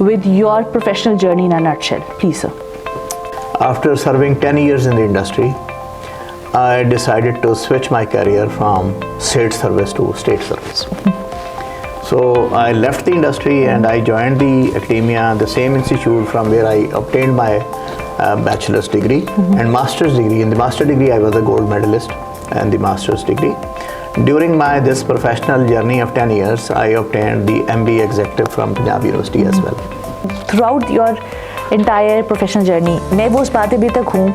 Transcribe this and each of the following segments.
with your professional journey in a nutshell, please, sir. After serving 10 years in the industry, I decided to switch my career from state service to state service. So I left the industry and I joined the academia, the same institute from where I obtained my bachelor's degree and master's degree. In the master's degree, I was a gold medalist, and the master's degree. During this professional journey of 10 years, I obtained the MBA executive from Punjab University as well. Throughout your entire professional journey, मैं वो उस बात अभी तक हूँ,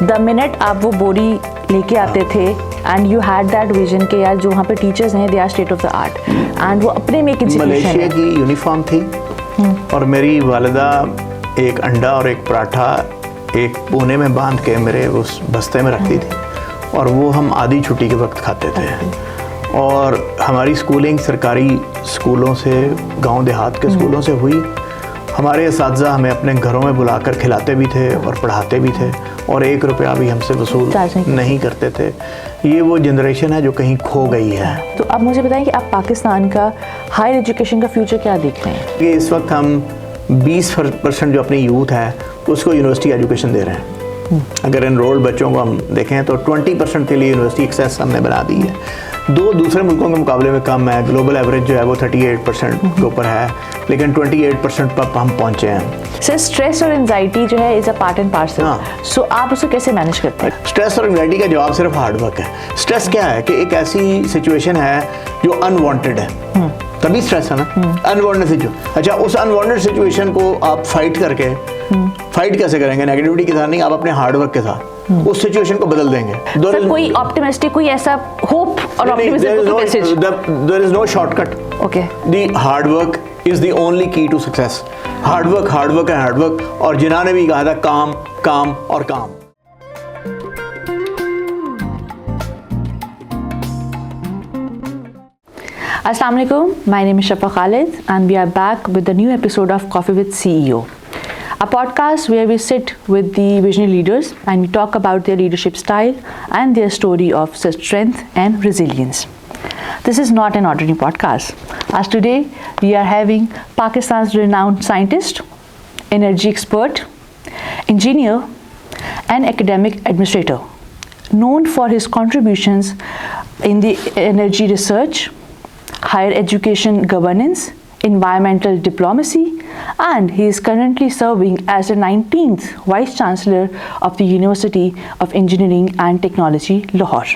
the minute आप वो बोरी लेके आते थे and you had that vision कि यार जो वहाँ पे टीचर्स हैं they are state of the art and वो अपने में एक इंस्टीट्यूशन है। मलेशिया की यूनिफॉर्म थी और मेरी वालिदा एक अंडा और एक पराठा एक पुणे में बांध के मेरे उस बस्ते में रखती थी और वो हम आधी छुट्टी के वक्त खाते थे। और हमारी स्कूलिंग सरकारी स्कूलों से, गांव देहात के स्कूलों से हुई। हमारे असातिज़ा हमें अपने घरों में बुलाकर खिलाते भी थे और पढ़ाते भी थे और 1 रुपया भी हमसे वसूल नहीं करते थे। ये वो जनरेशन है जो कहीं खो गई है। तो अब मुझे बताएं कि आप पाकिस्तान का हायर एजुकेशन का फ्यूचर क्या देख रहे हैं? कि इस वक्त हम 20% जो अपनी यूथ है उसको यूनिवर्सिटी एजुकेशन दे रहे हैं। अगर एनरोल्ड बच्चों को हम देखें तो 20% के लिए यूनिवर्सिटी एक्सेस हमने बना दी है। दूसरे मुल्कों के मुकाबले में कम है। ग्लोबल एवरेज जो है वो 38% के ऊपर है, लेकिन 28% पर हम पहुंचे हैं। सर, स्ट्रेस और एंजाइटी जो है is a part and parcel, so आप उसे कैसे मैनेज करते हैं? स्ट्रेस और एंजाइटी का जवाब सिर्फ हार्ड वर्क है। स्ट्रेस क्या है कि एक ऐसी सिचुएशन है जो अनवांटेड है, तभी स्ट्रेस है ना। अनवांटेड सिचुएशन, अच्छा उस अनवांटेड सिचुएशन को आप फाइट करके, फाइट कैसे करेंगे? नेगेटिविटी के साथ नहीं, आप अपने हार्ड वर्क के साथ उस सिचुएशन को बदल देंगे। सर, कोई ऑप्टिमिस्टिक, कोई ऐसा होप और ऑप्टिमिज्म का message? There is no shortcut. Okay, the hard work is the only key to success. Hard work, hard work and hard work. और जिन्ना ने भी कहा था काम, काम और काम। Assalamu alaikum, my name is Shafa Khalid and we are back with a new episode of Coffee with CEO, a podcast where we sit with the visionary leaders and we talk about their leadership style and their story of strength and resilience. This is not an ordinary podcast, as today we are having Pakistan's renowned scientist, energy expert, engineer and academic administrator, known for his contributions in the energy research, higher education governance, environmental diplomacy, and he is currently serving as the 19th Vice Chancellor of the University of Engineering and Technology, Lahore.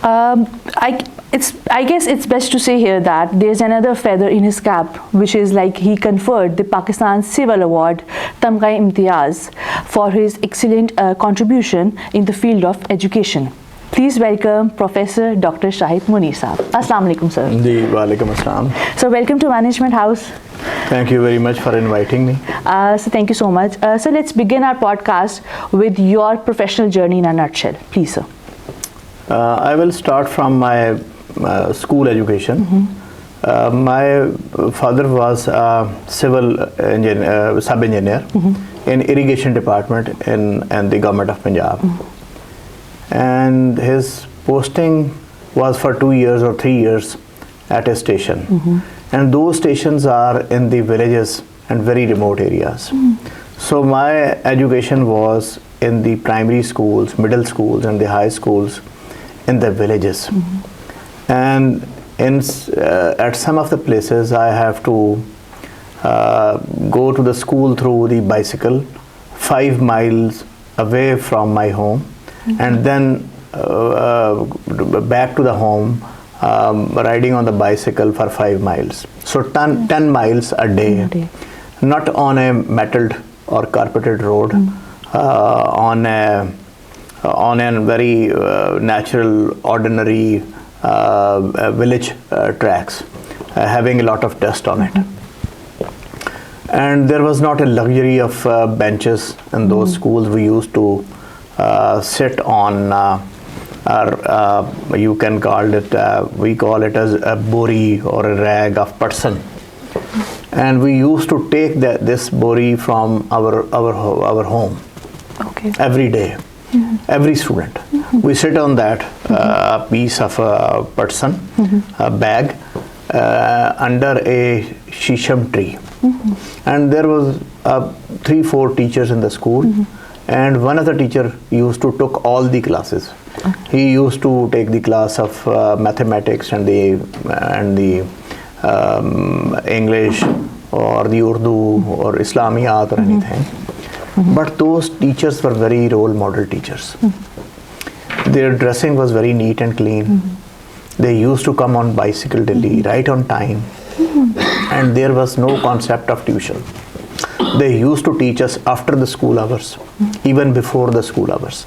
I guess it's best to say here that there's another feather in his cap, which is like he conferred the Pakistan Civil Award Tamga Imtiaz for his excellent contribution in the field of education. Please welcome Professor Dr. Shahid Munir Saab. Assalamu alaikum, sir. जी, वालेकुम अस्सलाम. So welcome to Management House. Thank you very much for inviting me. So thank you so much. So let's begin our podcast with your professional journey in a nutshell, please, sir. I will start from my school education. My father was a civil engineer, sub-engineer in irrigation department in the government of Punjab. And his posting was for 2 years or 3 years at a station. And those stations are in the villages and very remote areas. So my education was in the primary schools, middle schools and the high schools in the villages. And at some of the places I have to go to the school through the bicycle 5 miles away from my home. And then back to the home riding on the bicycle for 5 miles. So 10 miles a day, not on a metalled or carpeted road, on a very natural, ordinary village tracks, having a lot of dust on it. And there was not a luxury of benches in those schools. We used to sit on you can call it, we call it as a bori or a rag of person, and we used to take this bori from our home every day. Every student, we sit on that piece of a person, a bag, under a shisham tree. And there was 3-4 teachers in the school, and one of the teacher used to took all the classes. He used to take the class of mathematics and the English or the Urdu or Islamiyat or anything. But those teachers were very role model teachers. Their dressing was very neat and clean. They used to come on bicycle daily, right on time. And there was no concept of tuition. They used to teach us after the school hours, even before the school hours.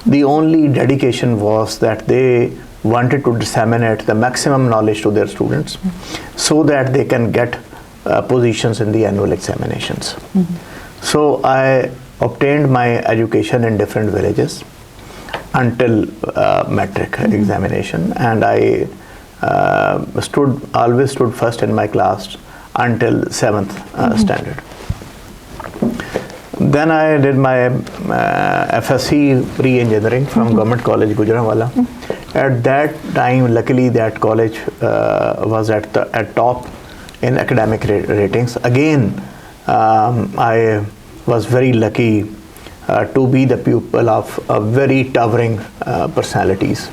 The only dedication was that they wanted to disseminate the maximum knowledge to their students so that they can get positions in the annual examinations. So I obtained my education in different villages until metric examination, and I always stood first in my class until 7th standard. Then I did my FSc pre-engineering from Government College Gujranwala. At that time, luckily that college was at top in academic ratings. Again, I was very lucky to be the pupil of very towering personalities,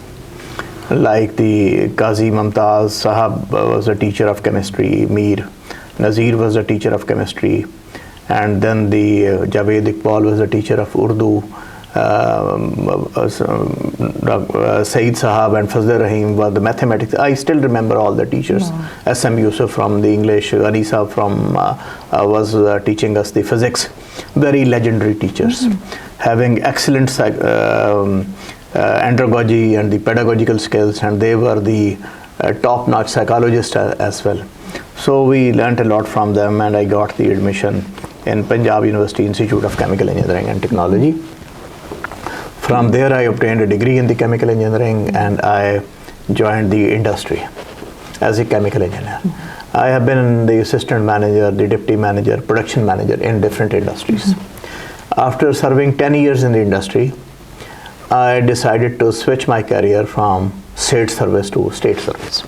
like the Qazi Mumtaz Sahab was a teacher of chemistry, Mir Nazir was a teacher of chemistry, and then the Javed Iqbal was a teacher of Urdu, Saeed Sahab and Fazl Rahim were the mathematics. I still remember all the teachers. S.M. Yusuf from the English, Anisa from was teaching us the physics. Very legendary teachers, having excellent andragogy and the pedagogical skills, and they were the top-notch psychologists as well. So we learnt a lot from them, and I got the admission in Punjab University Institute of Chemical Engineering and Technology. From there I obtained a degree in the chemical engineering, and I joined the industry as a chemical engineer. I have been the assistant manager, the deputy manager, production manager in different industries. After serving 10 years in the industry, I decided to switch my career from state service to state service.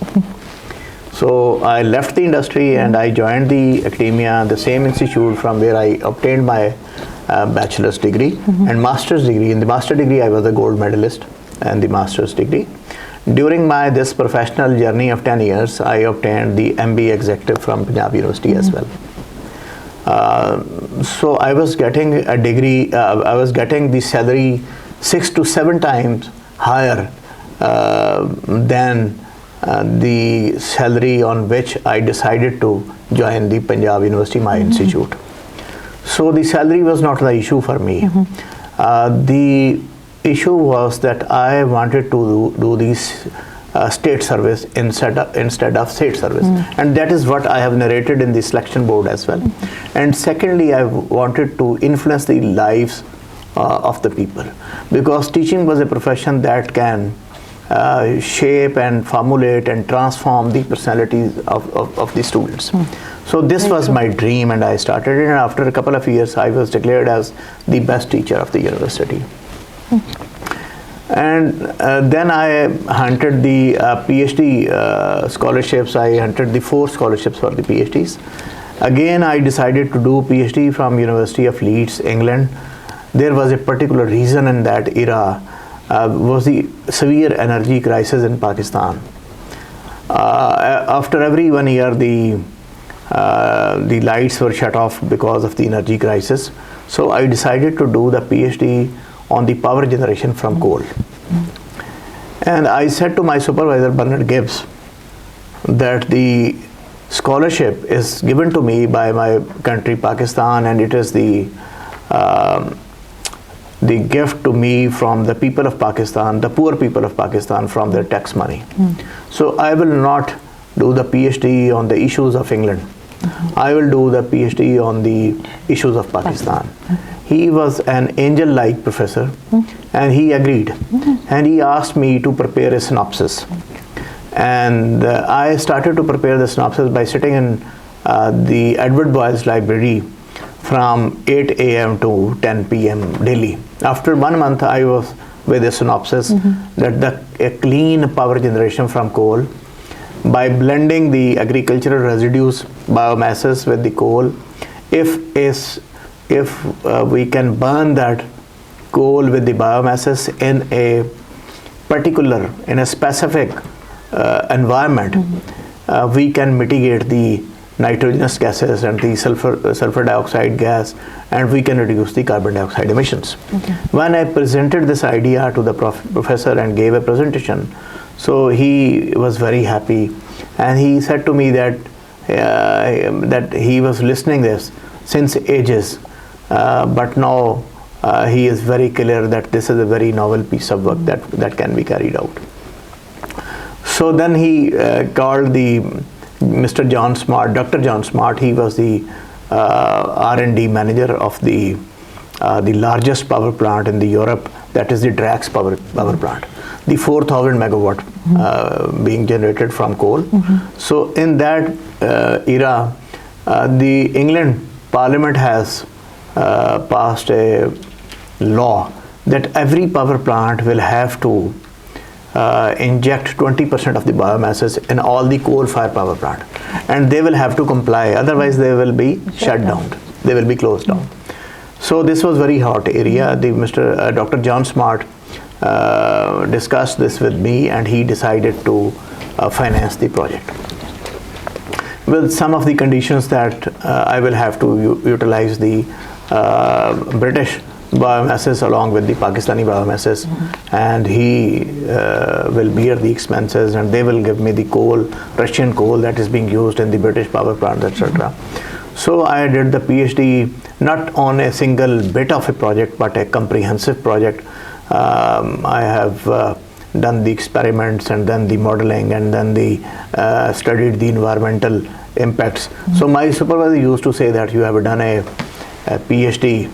So I left the industry and I joined the academia, the same institute from where I obtained my bachelor's degree and master's degree. In the master's degree, I was a gold medalist, and the master's degree. During this professional journey of 10 years, I obtained the MBA executive from Punjab University as well. So I was getting a degree, I was getting the salary 6 to 7 times higher than the salary on which I decided to join the Punjab University, my institute. So the salary was not the issue for me. The issue was that I wanted to do this state service instead of state service, and that is what I have narrated in the selection board as well. And secondly, I wanted to influence the lives of the people, because teaching was a profession that can shape and formulate and transform the personalities of the students. So this was my dream, and I started it, and after a couple of years I was declared as the best teacher of the university. And then I hunted the PhD scholarships. I hunted the 4 scholarships for the PhDs. Again, I decided to do PhD from University of Leeds, England. There was a particular reason in that era, was the severe energy crisis in Pakistan. After every 1 year, the lights were shut off because of the energy crisis. So I decided to do the PhD on the power generation from coal. And I said to my supervisor, Bernard Gibbs, that the scholarship is given to me by my country, Pakistan, and it is the gift to me from the people of Pakistan, the poor people of Pakistan, from their tax money. So I will not do the PhD on the issues of England. I will do the PhD on the issues of Pakistan. He was an angel-like professor, and he agreed. And he asked me to prepare a synopsis. And I started to prepare the synopsis by sitting in the Edward Boyle's library from 8 a.m. to 10 p.m. daily. After 1 month, I was with a synopsis that a clean power generation from coal by blending the agricultural residues, biomasses with the coal. If we can burn that coal with the biomasses in a specific environment, we can mitigate the nitrogenous gases and the sulfur dioxide gas, and we can reduce the carbon dioxide emissions. When I presented this idea to the professor and gave a presentation, so he was very happy, and he said to me that he was listening this since ages, but now he is very clear that this is a very novel piece of work that can be carried out. So then he called Mr. John Smart, Dr. John Smart. He was the R&D manager of the largest power plant in Europe, that is the Drax power plant, the 4,000 megawatt being generated from coal. So in that era, the England Parliament has passed a law that every power plant will have to inject 20% of the biomasses in all the coal-fired power plant, and they will have to comply, otherwise they will be shut down, they will be closed down. So this was very hot area. Dr. John Smart discussed this with me, and he decided to finance the project with some of the conditions that I will have to utilize the British biomasses along with the Pakistani biomasses, and he will bear the expenses, and they will give me the coal, Russian coal that is being used in the British power plants, etc. So I did the PhD not on a single bit of a project, but a comprehensive project. I have done the experiments and then the modeling, and then studied the environmental impacts. So my supervisor used to say that you have done a PhD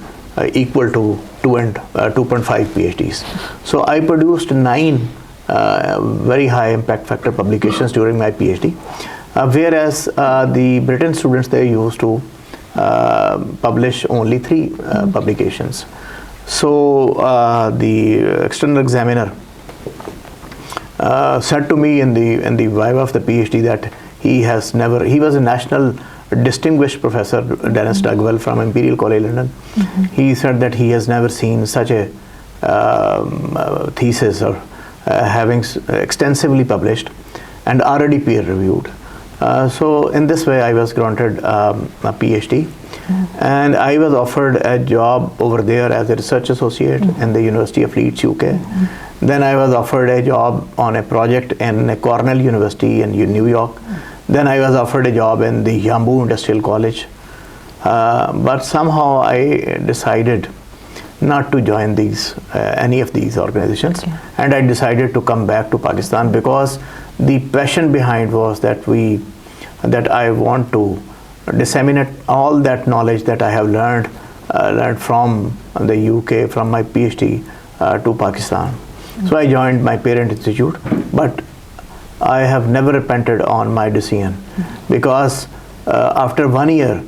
equal to 2.5 PhDs. So I produced 9 very high impact factor publications during my PhD, whereas the Britain students, they used to publish only 3 publications. So the external examiner said to me in the viva of the PhD that he was a national distinguished professor, Dennis Dugwell from Imperial College London. He said that he has never seen such a thesis or having extensively published and already peer reviewed. So in this way I was granted a PhD, and I was offered a job over there as a research associate in the University of Leeds, UK. Then I was offered a job on a project in Cornell University in New York. Then I was offered a job in the Yambu Industrial College, but somehow I decided not to join any of these organizations, and I decided to come back to Pakistan, because the passion behind was that I want to disseminate all that knowledge that I have learned from the UK, from my PhD to Pakistan. So I joined my parent institute, but I have never repented on my decision, because after 1 year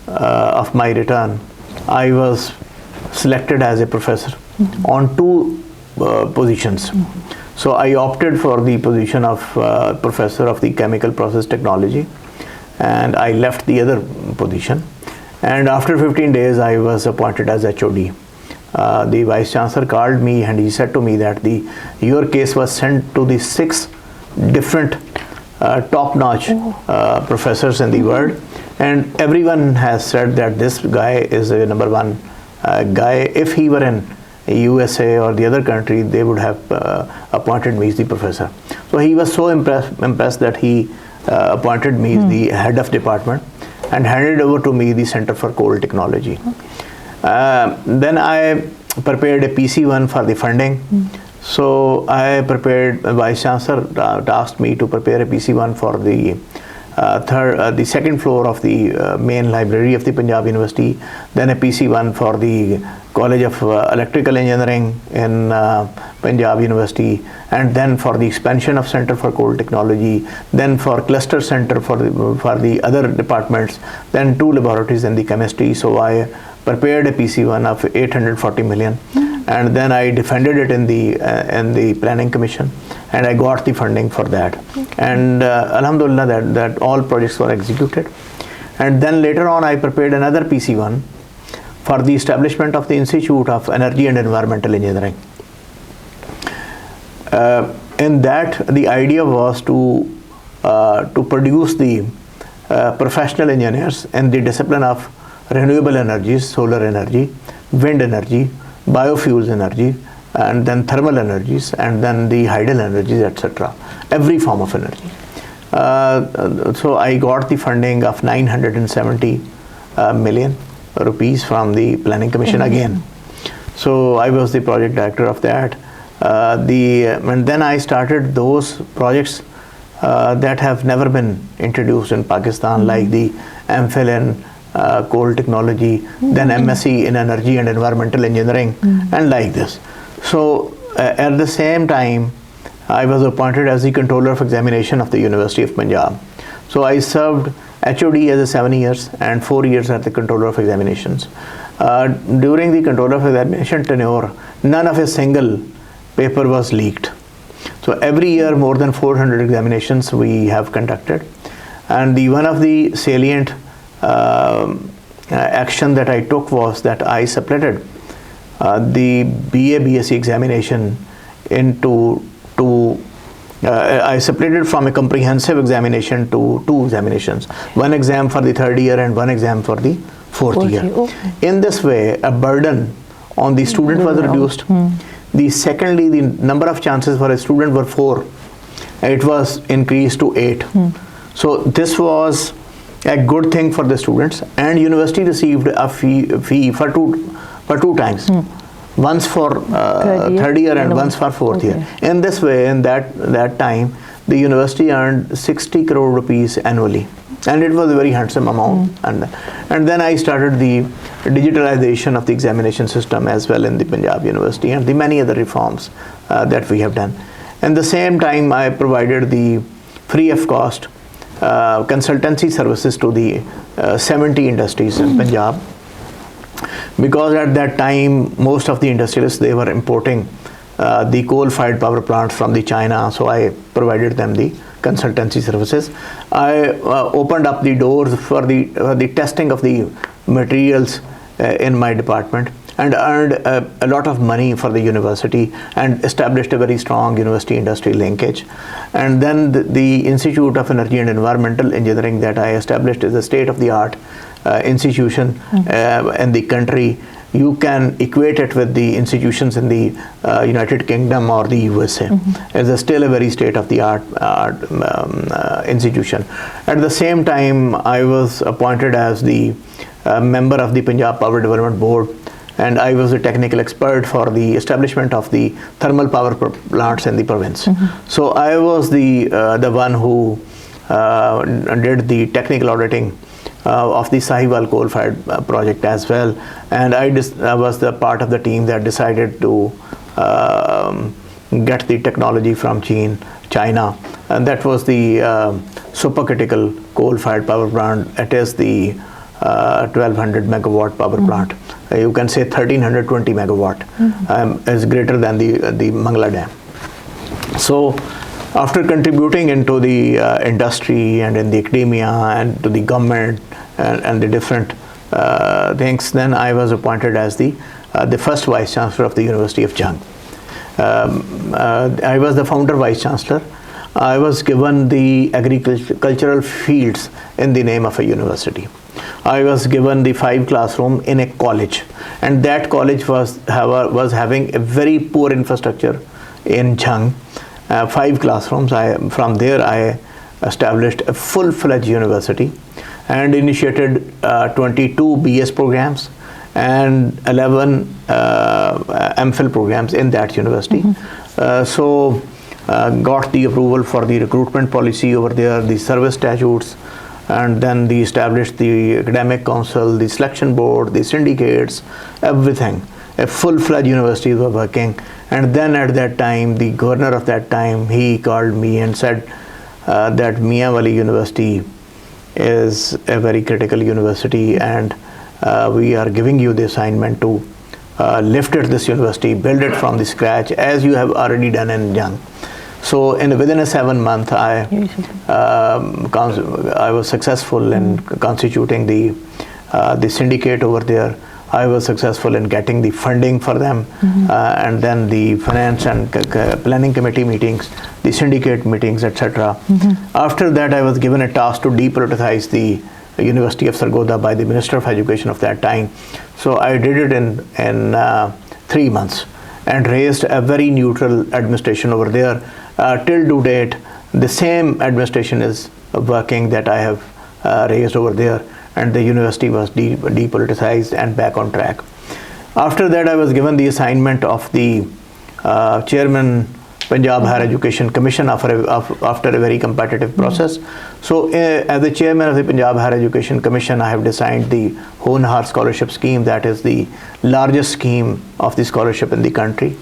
of my return, I was selected as a professor on 2 positions. So I opted for the position of professor of the chemical process technology, and I left the other position. And after 15 days, I was appointed as HOD. The Vice Chancellor called me, and he said to me that your case was sent to the 6 different top-notch professors in the world, and everyone has said that this guy is a number 1 guy. If he were in USA or the other country, they would have appointed me as the professor. So he was so impressed that he appointed me as the head of department and handed over to me the Center for Coal Technology. Then I prepared a PC1 for the funding. So I prepared, Vice Chancellor asked me to prepare a PC1 for the second floor of the main library of the Punjab University, then a PC1 for the College of Electrical Engineering in Punjab University, and then for the expansion of Center for Coal Technology, then for cluster center for the other departments, then 2 laboratories in the chemistry. So I prepared a PC1 of 840 million, and then I defended it in the planning commission, and I got the funding for that. And alhamdulillah, that all projects were executed. And then later on, I prepared another PC1 for the establishment of the Institute of Energy and Environmental Engineering. In that, the idea was to produce the professional engineers in the discipline of renewable energies, solar energy, wind energy, biofuels energy, and then thermal energies, and then the hydel energies, etc. Every form of energy. So I got the funding of 970 million rupees from the Planning Commission again. So I was the project director of that. And then I started those projects that have never been introduced in Pakistan, like the MPhil in coal technology, then MSc in energy and environmental engineering, and like this. So at the same time, I was appointed as the controller of examination of the University of Punjab. So I served HOD as a 7 years and 4 years as the controller of examinations. During the controller of examination tenure, none of a single paper was leaked. So every year more than 400 examinations we have conducted, and one of the salient action that I took was that I separated the BA BSc examination into I separated from a comprehensive examination to 2 examinations, 1 exam for the 3rd year and 1 exam for the 4th year. Okay. In this way, a burden on the student was reduced. Secondly, the number of chances for a student were 4. It was increased to 8. So this was a good thing for the students, and university received a fee for two times. Once for 3rd year and once for 4th year. In this way, in that time, the university earned 60 crore rupees annually, and it was a very handsome amount. And then I started the digitalization of the examination system as well in the Punjab University, and the many other reforms that we have done. At the same time, I provided the free of cost consultancy services to the 70 industries in Punjab, because at that time most of the industrialists, they were importing the coal-fired power plants from the China. So I provided them the consultancy services. I opened up the doors for the testing of the materials in my department, and earned a lot of money for the university, and established a very strong university-industry linkage. And then the Institute of Energy and Environmental Engineering that I established is a state-of-the-art institution in the country. You can equate it with the institutions in the United Kingdom or the USA. It's still a very state-of-the-art institution. At the same time, I was appointed as the member of the Punjab Power Development Board, and I was a technical expert for the establishment of the thermal power plants in the province. So I was the one who did the technical auditing of the Sahiwal coal-fired project as well, and I was the part of the team that decided to get the technology from China, and that was the supercritical coal-fired power plant. It is the 1200 megawatt power plant. You can say 1320 megawatt is greater than the Mangla Dam. So after contributing into the industry and in the academia and to the government and the different things, then I was appointed as the first Vice Chancellor of the University of Jung. I was the founder Vice Chancellor. I was given the agricultural fields in the name of a university. I was given the 5 classroom in a college, and that college was having a very poor infrastructure in Jung. 5 classrooms. From there I established a full-fledged university and initiated 22 BS programs and 11 MPhil programs in that university. So got the approval for the recruitment policy over there, the service statutes, and then they established the academic council, the selection board, the syndicates, everything. A full-fledged university were working. And then at that time, the governor of that time, he called me and said that Mianwali University is a very critical university, and we are giving you the assignment to lifted this university, built it from the scratch, as you have already done in Jung. So within a 7 month, I was successful in constituting the syndicate over there. I was successful in getting the funding for them, and then the finance and planning committee meetings, the syndicate meetings, etc. After that, I was given a task to depoliticize the University of Sargodha by the Minister of Education of that time. So I did it in 3 months and raised a very neutral administration over there. Till to date, the same administration is working that I have raised over there, and the university was depoliticized and back on track. After that, I was given the assignment of the chairman Punjab Higher Education Commission after a very competitive process. So as the chairman of the Punjab Higher Education Commission, I have designed the Honar Scholarship Scheme, that is the largest scheme of the scholarship in the country.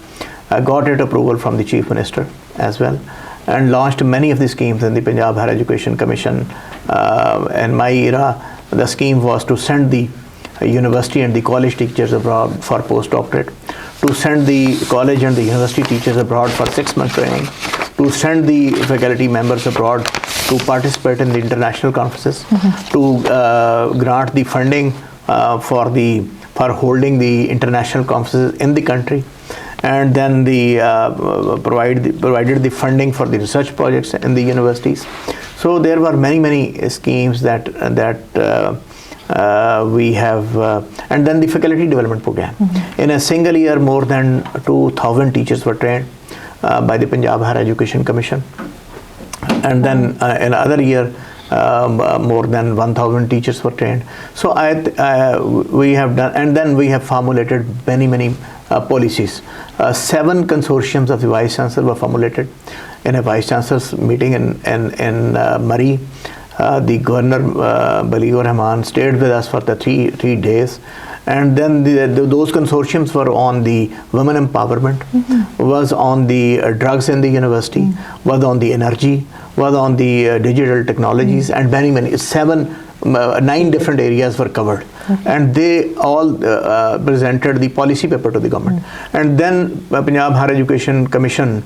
I got it approval from the Chief Minister as well, and launched many of the schemes in the Punjab Higher Education Commission. In my era, the scheme was to send the university and the college teachers abroad for postdoctorate, to send the college and the university teachers abroad for 6 month training, to send the faculty members abroad to participate in the international conferences, to grant the funding for holding the international conferences in the country, and then provided the funding for the research projects in the universities. So there were many schemes that we have, and then the faculty development program. In a single year, more than 2,000 teachers were trained by the Punjab Higher Education Commission, and then in another year, more than 1,000 teachers were trained. So we have done, and then we have formulated many policies. 7 consortiums of the Vice Chancellor were formulated in a Vice Chancellor's meeting in Murray. The Governor Baliur Rahman stayed with us for the three days, and then those consortiums were on the women empowerment, was on the drugs in the university, was on the energy, was on the digital technologies, and many 9 different areas were covered. And they all presented the policy paper to the government. And then Punjab Higher Education Commission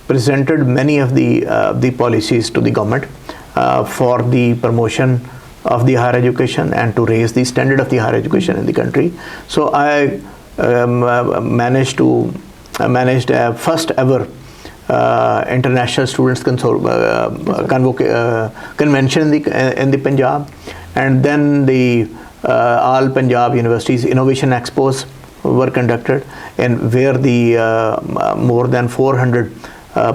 presented many of the policies to the government for the promotion of the higher education and to raise the standard of the higher education in the country. So I managed a first ever international students convention in the Punjab, and then the all Punjab universities innovation expos were conducted, and where the more than 400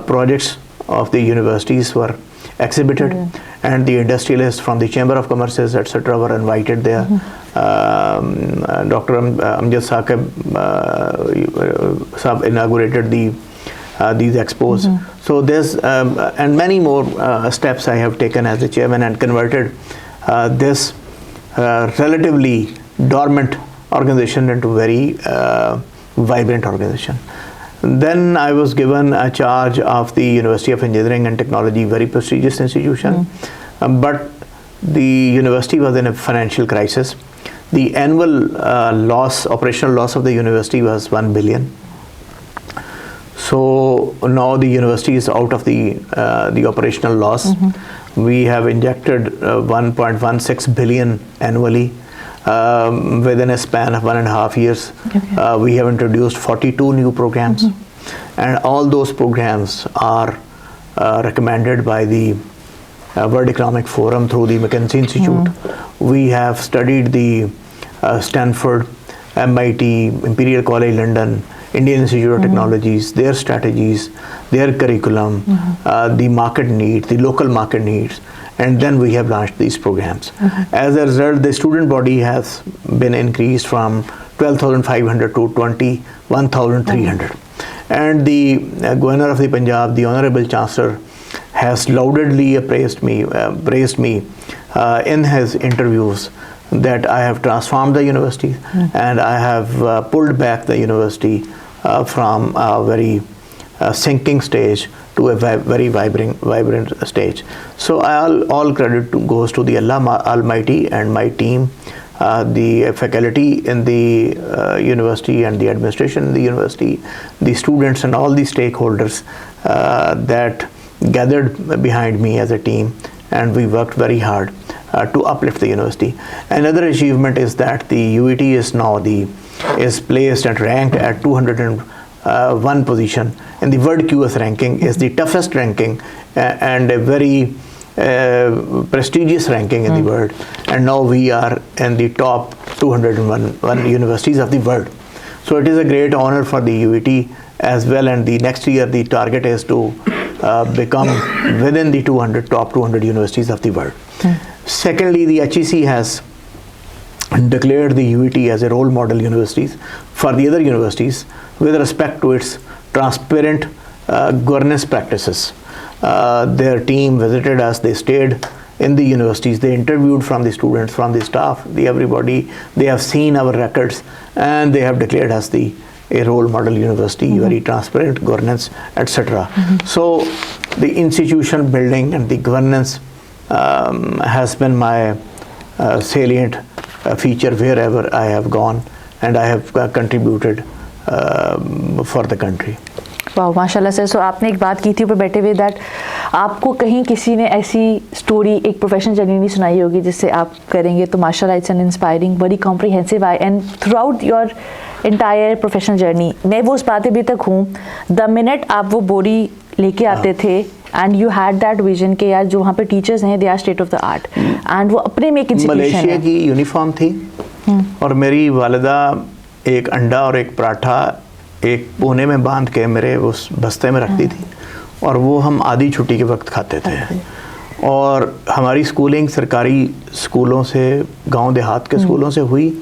projects of the universities were exhibited, and the industrialists from the Chamber of Commerces, etc., were invited there. Dr. Amjad Sahab inaugurated these expos. So there's and many more steps I have taken as the chairman, and converted this relatively dormant organization into very vibrant organization. Then I was given a charge of the University of Engineering and Technology, very prestigious institution, but the university was in a financial crisis. The annual operational loss of the university was 1 billion. So now the university is out of the operational loss. We have injected 1.16 billion annually. Within a span of 1.5 years, we have introduced 42 new programs, and all those programs are recommended by the World Economic Forum through the McKinsey Institute. We have studied the Stanford, MIT, Imperial College London, Indian Institute of Technologies, their strategies, their curriculum, the market needs, the local market needs, and then we have launched these programs. As a result, the student body has been increased from 12,500 to 21,300. And the Governor of the Punjab, the Honorable Chancellor, has laudedly praised me in his interviews that I have transformed the university, and I have pulled back the university from a very sinking stage to a very vibrant stage. So all credit goes to the Allah Almighty and my team, the faculty in the university and the administration in the university, the students and all the stakeholders that gathered behind me as a team, and we worked very hard to uplift the university. Another achievement is that the UET is now is placed and ranked at 201 position in the World QS ranking. Is the toughest ranking and a very prestigious ranking in the world, and now we are in the top 201 universities of the world. So it is a great honor for the UET as well, and the next year the target is to become within the top 200 universities of the world. Secondly, the HEC has declared the UET as a role model universities for the other universities with respect to its transparent governance practices. Their team visited us, they stayed in the universities, they interviewed from the students, from the staff, everybody. They have seen our records and they have declared us a role model university, very transparent governance, etc. So the institution building and the governance has been my salient feature wherever I have gone, and I have contributed for the country. वाह माशाल्लाह sir. सो आपने एक बात की थी ऊपर बैठे हुए दैट आपको कहीं किसी ने ऐसी स्टोरी एक प्रोफेशनल जर्नी नहीं सुनाई होगी जिससे आप करेंगे, तो माशाल्लाह it's an inspiring, very comprehensive I and through out your entire professional journey. मैं वो उस बात अभी तक हूँ, द मिनट आप वो बोरी लेके आते थे and you had that vision के यार जो वहाँ पे टीचर्स हैं they are state of the art, and वो अपने में एक इंस्टीट्यूशन है. मलेशिया की यूनिफॉर्म थी और मेरी वालिदा एक अंडा और एक पराठा एक कोने में बांध के मेरे उस बस्ते में रखती थी, और वो हम आधी छुट्टी के वक्त खाते थे. और हमारी स्कूलिंग सरकारी स्कूलों से, गांव देहात के स्कूलों से हुई.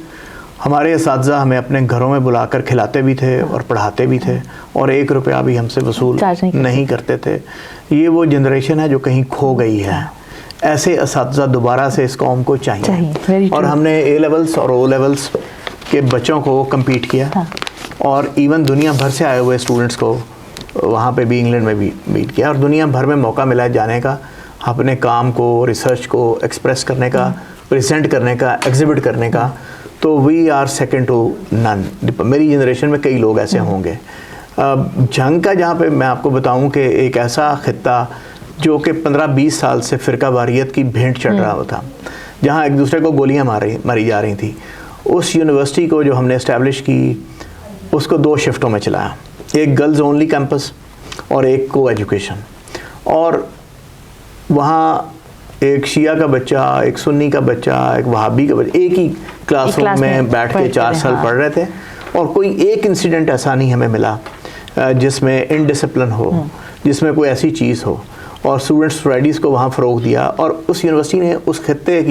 हमारे असातिज़ा हमें अपने घरों में बुलाकर खिलाते भी थे और पढ़ाते भी थे, और 1 रुपया भी हमसे वसूल नहीं करते थे. ये वो जनरेशन है जो कहीं खो गई है. ऐसे असातिज़ा दोबारा से इस कौम को चाहिए. और हमने A लेवल्स और O लेवल्स के बच्चों को कम्पीट किया, और इवन दुनिया भर से आए हुए स्टूडेंट्स को वहाँ पे भी, इंग्लैंड में भी मीट किया, और दुनिया भर में मौका मिला है जाने का, अपने काम को, रिसर्च को एक्सप्रेस करने का, प्रेजेंट करने का, एग्जिबिट करने का. तो we are second to none. मेरी जनरेशन में कई लोग ऐसे होंगे. जंग का जहाँ पे मैं आपको बताऊँ कि एक ऐसा खित्ता जो कि 15-20 साल से फ़िरका वारियत की भेंट चढ़ रहा था, जहाँ एक दूसरे को गोलियाँ मारी जा रही थी, उस यूनिवर्सिटी को जो हमने इस्टेब्लिश की उसको 2 शिफ्टों में चलाया. एक गर्ल्स ओनली कैंपस और एक को एजुकेशन. और वहाँ एक शिया का बच्चा, एक सुन्नी का बच्चा, एक वहाबी का बच्चा एक ही क्लासरूम में बैठ के 4 साल पढ़ रहे थे, और कोई एक इंसिडेंट ऐसा नहीं हमें मिला जिसमें इनडिसिप्लिन हो, जिसमें कोई ऐसी चीज़ हो. और स्टूडेंट सोसाइटीज़ को वहाँ फ़रोग दिया, और उस यूनिवर्सिटी ने उस खत्ते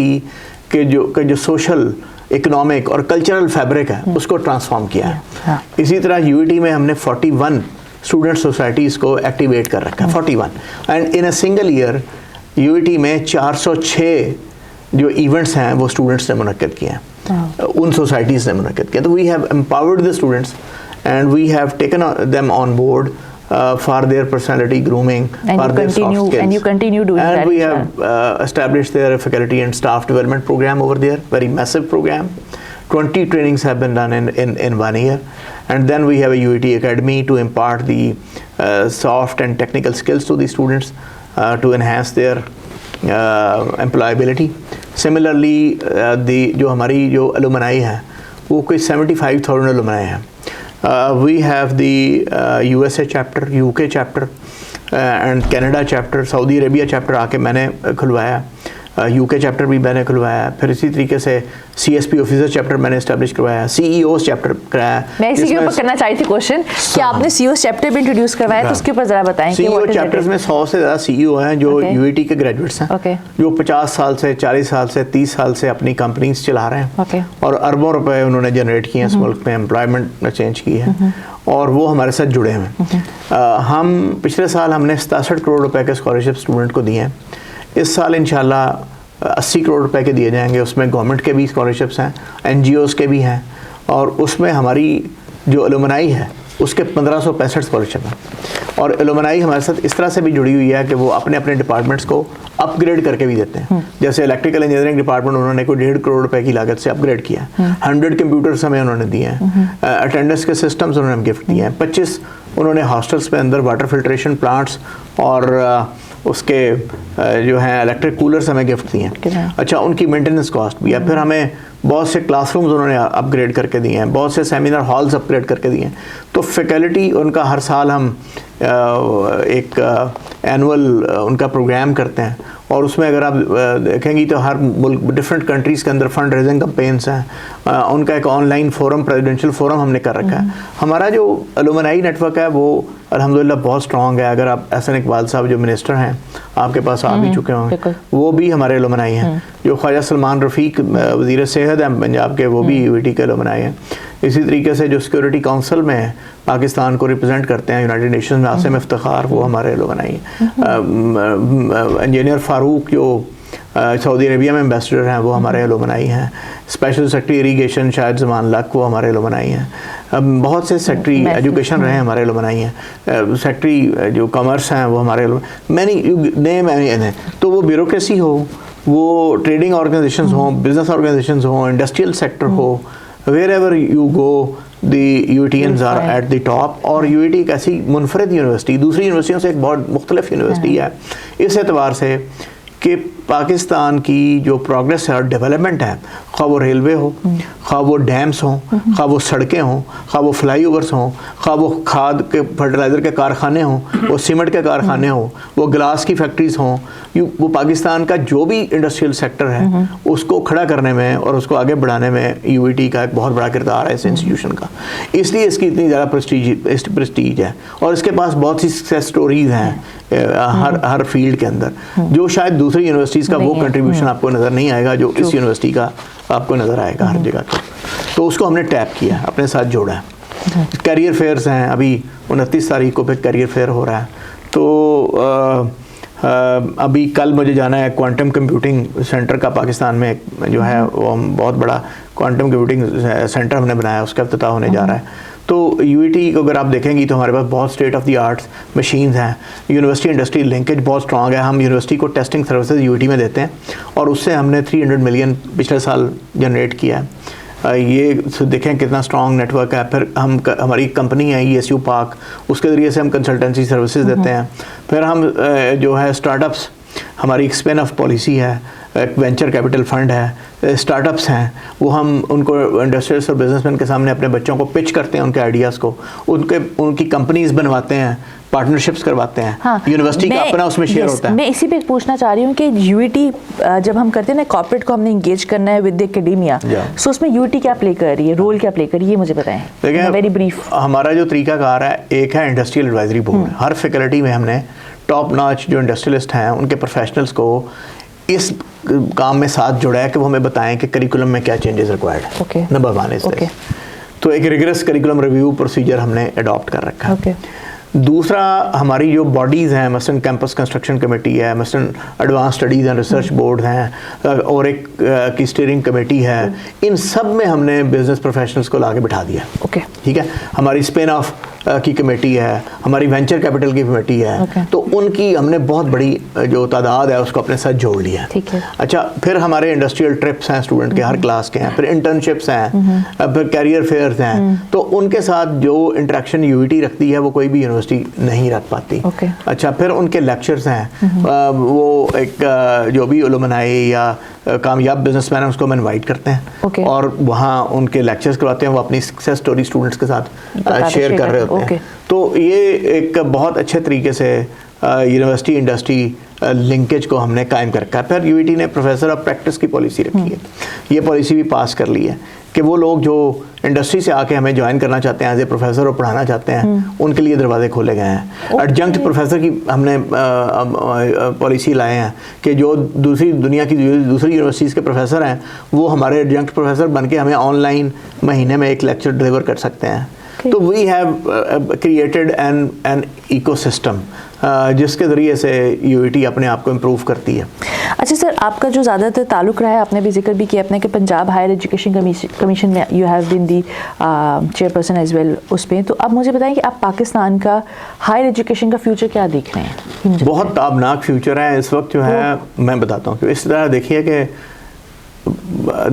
के जो सोशल, इकोनॉमिक और कल्चरल फैब्रिक है उसको ट्रांसफॉर्म किया है. इसी तरह यूईटी में हमने 41 स्टूडेंट सोसाइटीज़ को एक्टिवेट कर रखा है. 41. And in a single year UET में 406 जो इवेंट्स हैं वो स्टूडेंट्स ने मुनक्किद किए हैं, उन सोसाइटीज़ ने मुनक्किद किया. तो we have empowered the students and we have taken them on board for their personality grooming, and for their soft skills. And you continue doing that. And we have established their faculty and staff development program over there, very massive program. 20 trainings have been done in 1 year. And then we have a UET Academy to impart the soft and technical skills to the students to enhance their employability. Similarly, जो हमारी जो alumni हैं वो कोई 75,000 alumni हैं. We have the USA chapter, UK chapter and Canada chapter, Saudi Arabia chapter आके मैंने खुलवाया. UK चैप्टर भी मैंने खुलवाया. फिर इसी तरीके से CSP ऑफिसर चैप्टर मैंने एस्टैब्लिश करवाया. CEOs चैप्टर कराया. मैं इसी के ऊपर करना चाहती थी क्वेश्चन कि आपने CEOs चैप्टर भी इंट्रोड्यूस करवाया, तो उसके ऊपर जरा बताएं. CEO चैप्टर्स में 100 से ज़्यादा CEO हैं जो UET के ग्रेजुएट्स हैं, जो 50 साल से, 40 साल से, 30 साल से अपनी कंपनीज चला रहे हैं, और अरबों रुपए उन्होंने जनरेट किए हैं इस मुल्क में, एम्प्लॉयमेंट चेंज की है, और वो हमारे साथ जुड़े हैं. हम पिछले साल हमने 67 करोड़ रुपए के स्कॉलरशिप स्टूडेंट को दिए हैं. इस साल इंशाल्लाह 80 करोड़ रुपए के दिए जाएंगे. उसमें गवर्नमेंट के भी स्कॉलरशिप्स हैं, NGOs के भी हैं, और उसमें हमारी जो अलुमनाई है उसके 1565 स्कॉलरशिप हैं. और एलुमनाई हमारे साथ इस तरह से भी जुड़ी हुई है कि वो अपने अपने डिपार्टमेंट्स को अपग्रेड करके भी देते हैं। जैसे इलेक्ट्रिकल इंजीनियरिंग डिपार्टमेंट उन्होंने कोई 1.5 करोड़ रुपए की लागत से अपग्रेड किया, 100 कंप्यूटर्स हमें उन्होंने दिए हैं, अटेंडेंस के सिस्टम्स उन्होंने हमें गिफ्ट दिए हैं, 25 उन्होंने हॉस्टल्स में अंदर वाटर फिल्ट्रेशन प्लांट्स और उसके जो हैं इलेक्ट्रिक कूलर्स हमें गिफ्ट दिए हैं। अच्छा, उनकी मेंटेनेंस कॉस्ट भी है। फिर हमें बहुत से क्लासरूम्स उन्होंने अपग्रेड करके दिए हैं, बहुत से सेमिनार हॉल्स अपग्रेड करके दिए हैं। तो फैकल्टी उनका हर साल हम एक एनुअल उनका प्रोग्राम करते हैं, और उसमें अगर आप देखेंगी तो हर मुल्क डिफरेंट कंट्रीज़ के अंदर फंड रेजिंग कैंपेन्स हैं। उनका एक ऑनलाइन फोरम, प्रेसिडेंशियल फोरम हमने कर रखा है। हमारा जो एलुमनाई नेटवर्क है वो अल्हम्दुलिल्लाह बहुत स्ट्रॉन्ग है। अगर आप एहसन इकबाल साहब जो मिनिस्टर हैं आपके पास आ भी चुके होंगे, वो भी हमारे एलुमनाई हैं। जो ख्वाजा सलमान रफ़ीक वज़ीर सेहत हैं पंजाब के, वो भी यूईटी के एलुमनाई हैं। इसी तरीके से जो सिक्योरिटी काउंसिल में पाकिस्तान को रिप्रेजेंट करते हैं यूनाइटेड नेशंस में, आसिम इफ्तिखार, वो हमारे एलुमनाई हैं। इंजीनियर फ़ारूक जो सऊदी अरेबिया में एम्बेसडर हैं, वो हमारे एलुमनाई हैं। स्पेशल सेक्रेटरी इरीगेशन शायद ज़मान लक, वो हमारे एलुमनाई हैं। बहुत से सेक्रेटरी एजुकेशन रहे हमारे एलुमनाई हैं। सेक्रेटरी जो कॉमर्स हैं वो हमारे मैनी नेम हैं। तो वो ब्यूरोक्रेसी हो, वो ट्रेडिंग ऑर्गेनाइजेशंस हों, बिजनेस ऑर्गेनाइजेशंस हों, इंडस्ट्रियल सेक्टर हो, wherever you go the UITians are at the top। और UIT एक ऐसी मुनफरद यूनिवर्सिटी दूसरी यूनिवर्सिटियों से एक बहुत मुख्तलिफ यूनिवर्सिटी है इस एतबार से कि पाकिस्तान की जो प्रोग्रेस है और डेवलपमेंट है, खा वो रेलवे हो, खा वो डैम्स हों, खा वो सड़कें हों, खा वो फ्लाई ओवर्स हों, खा वो खाद के फर्टिलाइज़र के कारखाने हों, वो सीमेंट के कारखाने हों, वो ग्लास की फैक्ट्रीज़ हों, वो पाकिस्तान का जो भी इंडस्ट्रियल सेक्टर है उसको खड़ा करने में और उसको आगे बढ़ाने में यूईटी का एक बहुत बड़ा किरदार है इस इंस्टीट्यूशन का। इसलिए इसकी इतनी ज़्यादा प्रेस्टीज है, और इसके पास बहुत सी सक्सेस स्टोरीज हैं हर फील्ड के अंदर, जो शायद दूसरी यूनिवर्सिटीज़ का वो कंट्रीब्यूशन आपको नज़र नहीं आएगा जो इस यूनिवर्सिटी का आपको नज़र आएगा हर जगह का। तो उसको हमने टैप किया, अपने साथ जोड़ा है। करियर फेयर्स हैं, अभी 29 तारीख को फिर करियर फेयर हो रहा है। तो अभी कल मुझे जाना है क्वांटम कंप्यूटिंग सेंटर का, पाकिस्तान में जो है वो बहुत बड़ा क्वांटम कंप्यूटिंग सेंटर हमने बनाया, उसका इफ्तिताह होने जा रहा है। तो यूईटी को अगर आप देखेंगी तो हमारे पास बहुत state of the arts machines हैं। यूनिवर्सिटी इंडस्ट्री लिंकेज बहुत स्ट्रॉन्ग है। हम यूनिवर्सिटी को टेस्टिंग सर्विसेज यूईटी में देते हैं, और उससे हमने 300 मिलियन पिछले साल जनरेट किया है। ये देखें कितना स्ट्रॉन्ग नेटवर्क है। फिर हमारी कंपनी है ESU पार्क, उसके ज़रिए से हम कंसल्टेंसी सर्विसेज देते हैं। फिर हम जो है स्टार्टअप्स, हमारी एक स्पिन ऑफ पॉलिसी है, एक वेंचर कैपिटल फंड है, स्टार्टअप्स हैं, वो हम उनको इंडस्ट्रियल्स और बिजनेसमैन के सामने अपने बच्चों को पिच करते हैं, उनके आइडियाज़ को, उनकी कंपनीज बनवाते हैं, पार्टनरशिप्स करवाते हैं। हाँ, यूनिवर्सिटी का अपना उसमें शेयर होता है। मैं इसी पे पूछना चाह रही हूँ कि यूईटी जब हम करते हैं ना, कॉर्पोरेट को हमने इंगेज करना है विद एकेडेमिया, सो उसमें यूईटी क्या प्ले कर रही है, रोल क्या प्ले कर रही है, मुझे बताएं। देखिए, वेरी ब्रीफ। हमारा जो तरीकाकार है, एक है इंडस्ट्रियल एडवाइजरी बोर्ड। हर फैकल्टी में हमने टॉप नॉच जो इंडस्ट्रियलिस्ट हैं उनके प्रोफेशनल्स को इस काम में साथ जोड़ा है कि वो हमें बताएं कि करिकुलम में क्या चेंजेस रिक्वायर्ड है। नंबर 1 इस तो एक रिगरस करिकुलम रिव्यू प्रोसीजर हमने अडॉप्ट कर रखा है। दूसरा, हमारी जो बॉडीज़ हैं, मसलन कैंपस कंस्ट्रक्शन कमेटी है, मसलन advance studies and research board हैं, और एक की स्टीयरिंग कमेटी है, इन सब में हमने बिजनेस प्रोफेशनल्स को लाके बिठा दिया। ठीक है। हमारी स्पिन ऑफ की कमेटी है, हमारी वेंचर कैपिटल की कमेटी है, तो उनकी हमने बहुत बड़ी जो तादाद है उसको अपने साथ जोड़ लिया। अच्छा, फिर हमारे इंडस्ट्रियल ट्रिप्स हैं स्टूडेंट के, हर क्लास के हैं, फिर इंटर्नशिप्स हैं, फिर कैरियर फेयर्स हैं, तो उनके साथ जो इंटरेक्शन यूईटी रखती है वो कोई भी यूनिवर्सिटी नहीं रख पाती। अच्छा, फिर उनके लेक्चर्स हैं, वो एक जो भी एलुमनाई या कामयाब बिजनेसमैन है उसको हम इनवाइट करते हैं, और वहाँ उनके लेक्चर्स करवाते हैं, वो अपनी सक्सेस स्टोरी स्टूडेंट्स के साथ शेयर कर रहे होते हैं। तो ये एक बहुत अच्छे तरीके से यूनिवर्सिटी इंडस्ट्री लिंकेज को हमने कायम कर रखा है। फिर यूईटी ने प्रोफेसर ऑफ प्रैक्टिस की पॉलिसी रखी है, ये पॉलिसी भी पास कर ली है कि वो लोग जो इंडस्ट्री से आके हमें ज्वाइन करना चाहते हैं एज ए प्रोफेसर और पढ़ाना चाहते हैं, उनके लिए दरवाजे खोले गए हैं। एडजंक्ट प्रोफेसर की हमने पॉलिसी लाए हैं कि जो दूसरी दुनिया की दूसरी यूनिवर्सिटीज़ के प्रोफेसर हैं वो हमारे एडजंक्ट प्रोफेसर बन के हमें ऑनलाइन महीने में एक लेक्चर डिलीवर कर सकते हैं। तो we have created an ecosystem जिसके ज़रिए से यूईटी अपने आप को इम्प्रूव करती है। अच्छा सर, आपका जो ज़्यादातर ताल्लुक़ रहा है, आपने भी जिक्र भी किया अपने कि पंजाब हायर एजुकेशन कमीशन में you have been the chairperson as well उसमें, तो आप मुझे बताएं कि आप पाकिस्तान का हायर एजुकेशन का फ्यूचर क्या देख रहे हैं? बहुत ताबनाक फ्यूचर है इस वक्त जो है, मैं बताता हूँ कि इस तरह देखिए कि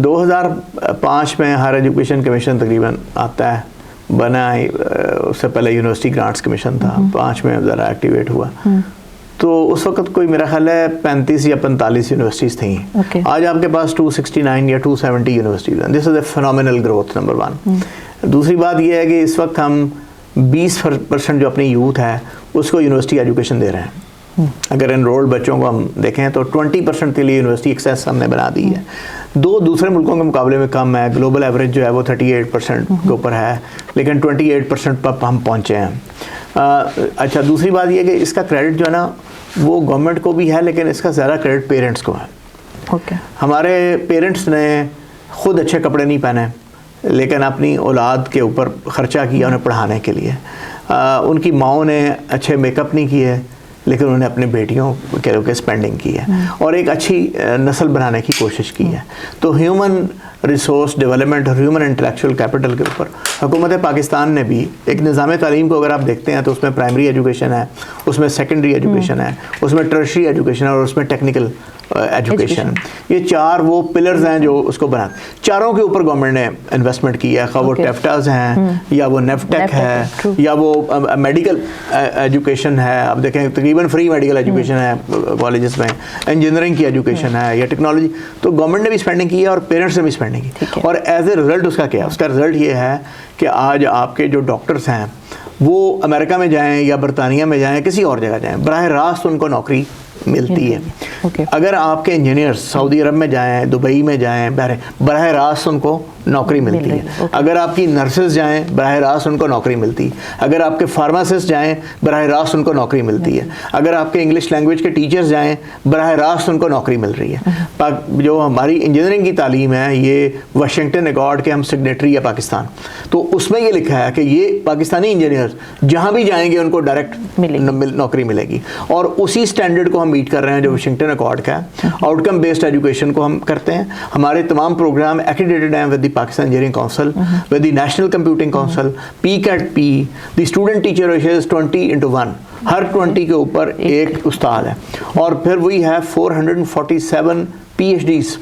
2005 में हायर एजुकेशन कमीशन तकरीबन आता है, बना है, उससे पहले यूनिवर्सिटी ग्रांट्स कमीशन था, 5 में ज़रा एक्टिवेट हुआ। तो उस वक्त कोई मेरा ख्याल है 35 या 45 यूनिवर्सिटीज़ थी। आज आपके पास 269 या 270 यूनिवर्सिटीज़ हैं। This is a phenomenal growth, number 1। दूसरी बात यह है कि इस वक्त हम 20% जो अपनी यूथ है उसको यूनिवर्सिटी एजुकेशन दे रहे हैं। अगर एनरोल्ड बच्चों को हम देखें तो 20% के लिए यूनिवर्सिटी एक्सेस हमने बना दी है। दूसरे मुल्कों के मुकाबले में कम है। ग्लोबल एवरेज जो है वो 38% के ऊपर है, लेकिन 28% पर हम पहुँचे हैं। अच्छा, दूसरी बात यह कि इसका क्रेडिट जो है ना वो गवर्नमेंट को भी है, लेकिन इसका ज़्यादा क्रेडिट पेरेंट्स को है। हमारे पेरेंट्स ने ख़ुद अच्छे कपड़े नहीं पहने, लेकिन अपनी औलाद के ऊपर ख़र्चा किया उन्हें पढ़ाने के लिए। उनकी माओं ने अच्छे मेकअप नहीं किए, लेकिन उन्होंने अपनी बेटियों के स्पेंडिंग की है और एक अच्छी नस्ल बनाने की कोशिश की है। तो ह्यूमन रिसोर्स डेवलपमेंट और ह्यूमन इंटेलेक्चुअल कैपिटल के ऊपर हुकूमत पाकिस्तान ने भी एक निज़ाम तालीम को अगर आप देखते हैं तो उसमें प्राइमरी एजुकेशन है, उसमें सेकेंडरी एजुकेशन है, उसमें टर्शरी एजुकेशन है और उसमें टेक्निकल एजुकेशन। ये 4 वो पिलर्स हैं जो उसको बना, चारों के ऊपर गवर्नमेंट ने इन्वेस्टमेंट की है। वो टेफ्टाज हैं या वो नेफ्टेक है या वो मेडिकल एजुकेशन है। अब देखें तकरीबन फ्री मेडिकल एजुकेशन है कॉलेजेस में, इंजीनियरिंग की एजुकेशन है या टेक्नोलॉजी। तो गवर्नमेंट ने भी स्पेंडिंग की है और पेरेंट्स ने भी स्पेंडिंग की। और एज ए रिजल्ट उसका क्या है? उसका रिजल्ट ये है कि आज आपके जो डॉक्टर्स हैं वो अमेरिका में जाएँ या बरतानिया में जाएँ, किसी और जगह जाएँ, बराह रास्त उनको नौकरी मिलती है। अगर आपके इंजीनियर्स सऊदी अरब में जाएं, दुबई में जाएं, बराह रास्त उनको नौकरी मिलती है। अगर आपकी नर्सेज जाएं, बराह रास्त उनको नौकरी मिलती है। अगर आपके फार्मासिस्ट जाएं, बराह रास्त उनको नौकरी मिलती है। अगर आपके इंग्लिश लैंग्वेज के टीचर्स जाएं, बराह रास्त उनको नौकरी मिल रही है। जो हमारी इंजीनियरिंग की तालीम है, ये वाशिंगटन अकॉर्ड के हम सिग्नेटरी है पाकिस्तान, तो उसमें ये लिखा है कि ये पाकिस्तानी इंजीनियर्स जहाँ भी जाएंगे उनको डायरेक्ट नौकरी मिलेगी। और उसी स्टैंडर्ड को हम मीट कर रहे हैं जो वाशिंगटन अकॉर्ड का है। आउटकम बेस्ड एजुकेशन को हम करते हैं। हमारे तमाम प्रोग्राम एक्रेडिटेड हैं with the Pakistan engineering council, with the national computing council, PCAT-P। The student teacher ratio is 20:1। हर 20 के ऊपर एक उस्ताद है। और फिर we have 447 PhDs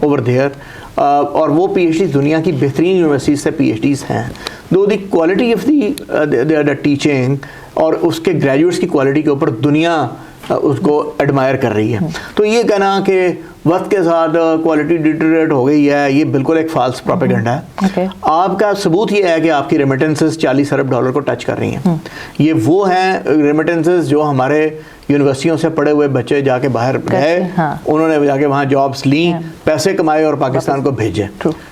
over there. और वो PhDs दुनिया की बेहतरीन यूनिवर्सिटीज से PhDs हैं। दो the quality of the teaching और उसके ग्रेजुएट्स की क्वालिटी के ऊपर दुनिया उसको एडमायर कर रही है। तो ये कहना कि वक्त के साथ क्वालिटी डिटेरियोरेट हो गई है, ये बिल्कुल एक फाल्स प्रोपेगेंडा है। आपका सबूत ये है कि आपकी रेमिटेंसेस $40 अरब को टच कर रही हैं। ये वो हैं रेमिटेंसेस जो हमारे यूनिवर्सिटियों से पढ़े हुए बच्चे जाके बाहर गए, उन्होंने जाके वहाँ जॉब्स ली, पैसे कमाए और पाकिस्तान को भेजे।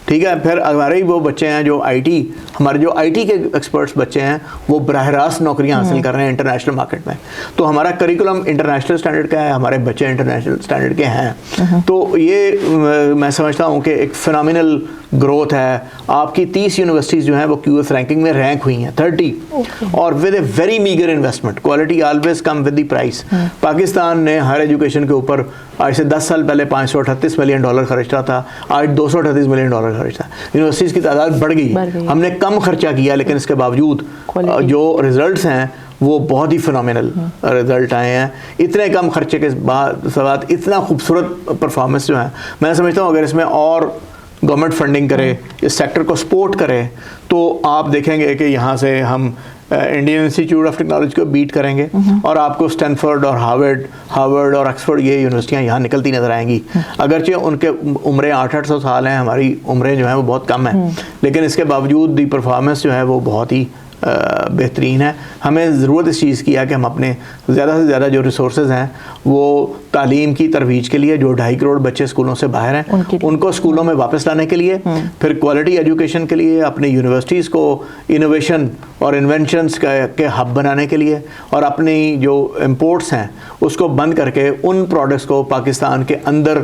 ठीक है। फिर हमारे ही वो बच्चे हैं जो हमारे जो IT के एक्सपर्ट्स बच्चे हैं वो बराह रास्त नौकरियाँ हासिल कर रहे हैं इंटरनेशनल मार्केट में। तो हमारा करिकुलम इंटरनेशनल स्टैंडर्ड का है, हमारे बच्चे इंटरनेशनल स्टैंडर्ड के हैं। तो ये मैं समझता हूँ कि एक फिनोमिनल ग्रोथ है। आपकी 30 यूनिवर्सिटीज़ जो हैं वो QS रैंकिंग में रैंक हुई हैं 30 और with a very meagre investment. Quality always come with the price. Pakistan ने हायर एजुकेशन के ऊपर आज से 10 साल पहले $538 मिलियन खर्चा था, आज $238 मिलियन खर्च था। यूनिवर्सिटीज़ की तादाद बढ़ गई। हमने कम खर्चा किया, लेकिन इसके बावजूद जो रिजल्ट्स हैं वो बहुत ही फिनोमिनल रिजल्ट आए हैं। इतने कम खर्चे के बाद इतना खूबसूरत परफॉर्मेंस जो है, मैं समझता हूँ अगर इसमें और गवर्नमेंट फंडिंग करे, इस सेक्टर को सपोर्ट करे, तो आप देखेंगे कि यहाँ से हम इंडियन इंस्टीट्यूट ऑफ टेक्नोलॉजी को बीट करेंगे और आपको स्टैनफोर्ड और हार्वर्ड और ऑक्सफोर्ड ये यूनिवर्सिटियाँ यहाँ निकलती नजर आएंगी। अगरचे उनके उम्रें 800 साल हैं, हमारी उम्रें जो हैं वो बहुत कम हैं, लेकिन इसके बावजूद दी परफॉर्मेंस जो है वो बहुत ही बेहतरीन है। हमें ज़रूरत इस चीज़ की है कि हम अपने ज़्यादा से ज़्यादा जो रिसोर्सेज हैं वो तालीम की तरवीज के लिए, जो 2.5 करोड़ बच्चे स्कूलों से बाहर हैं उनको स्कूलों में वापस लाने के लिए, फिर क्वालिटी एजुकेशन के लिए, अपनी यूनिवर्सिटीज़ को इनोवेशन और इन्वेंशंस के हब बनाने के लिए, और अपनी जो इम्पोर्ट्स हैं उसको बंद करके उन प्रोडक्ट्स को पाकिस्तान के अंदर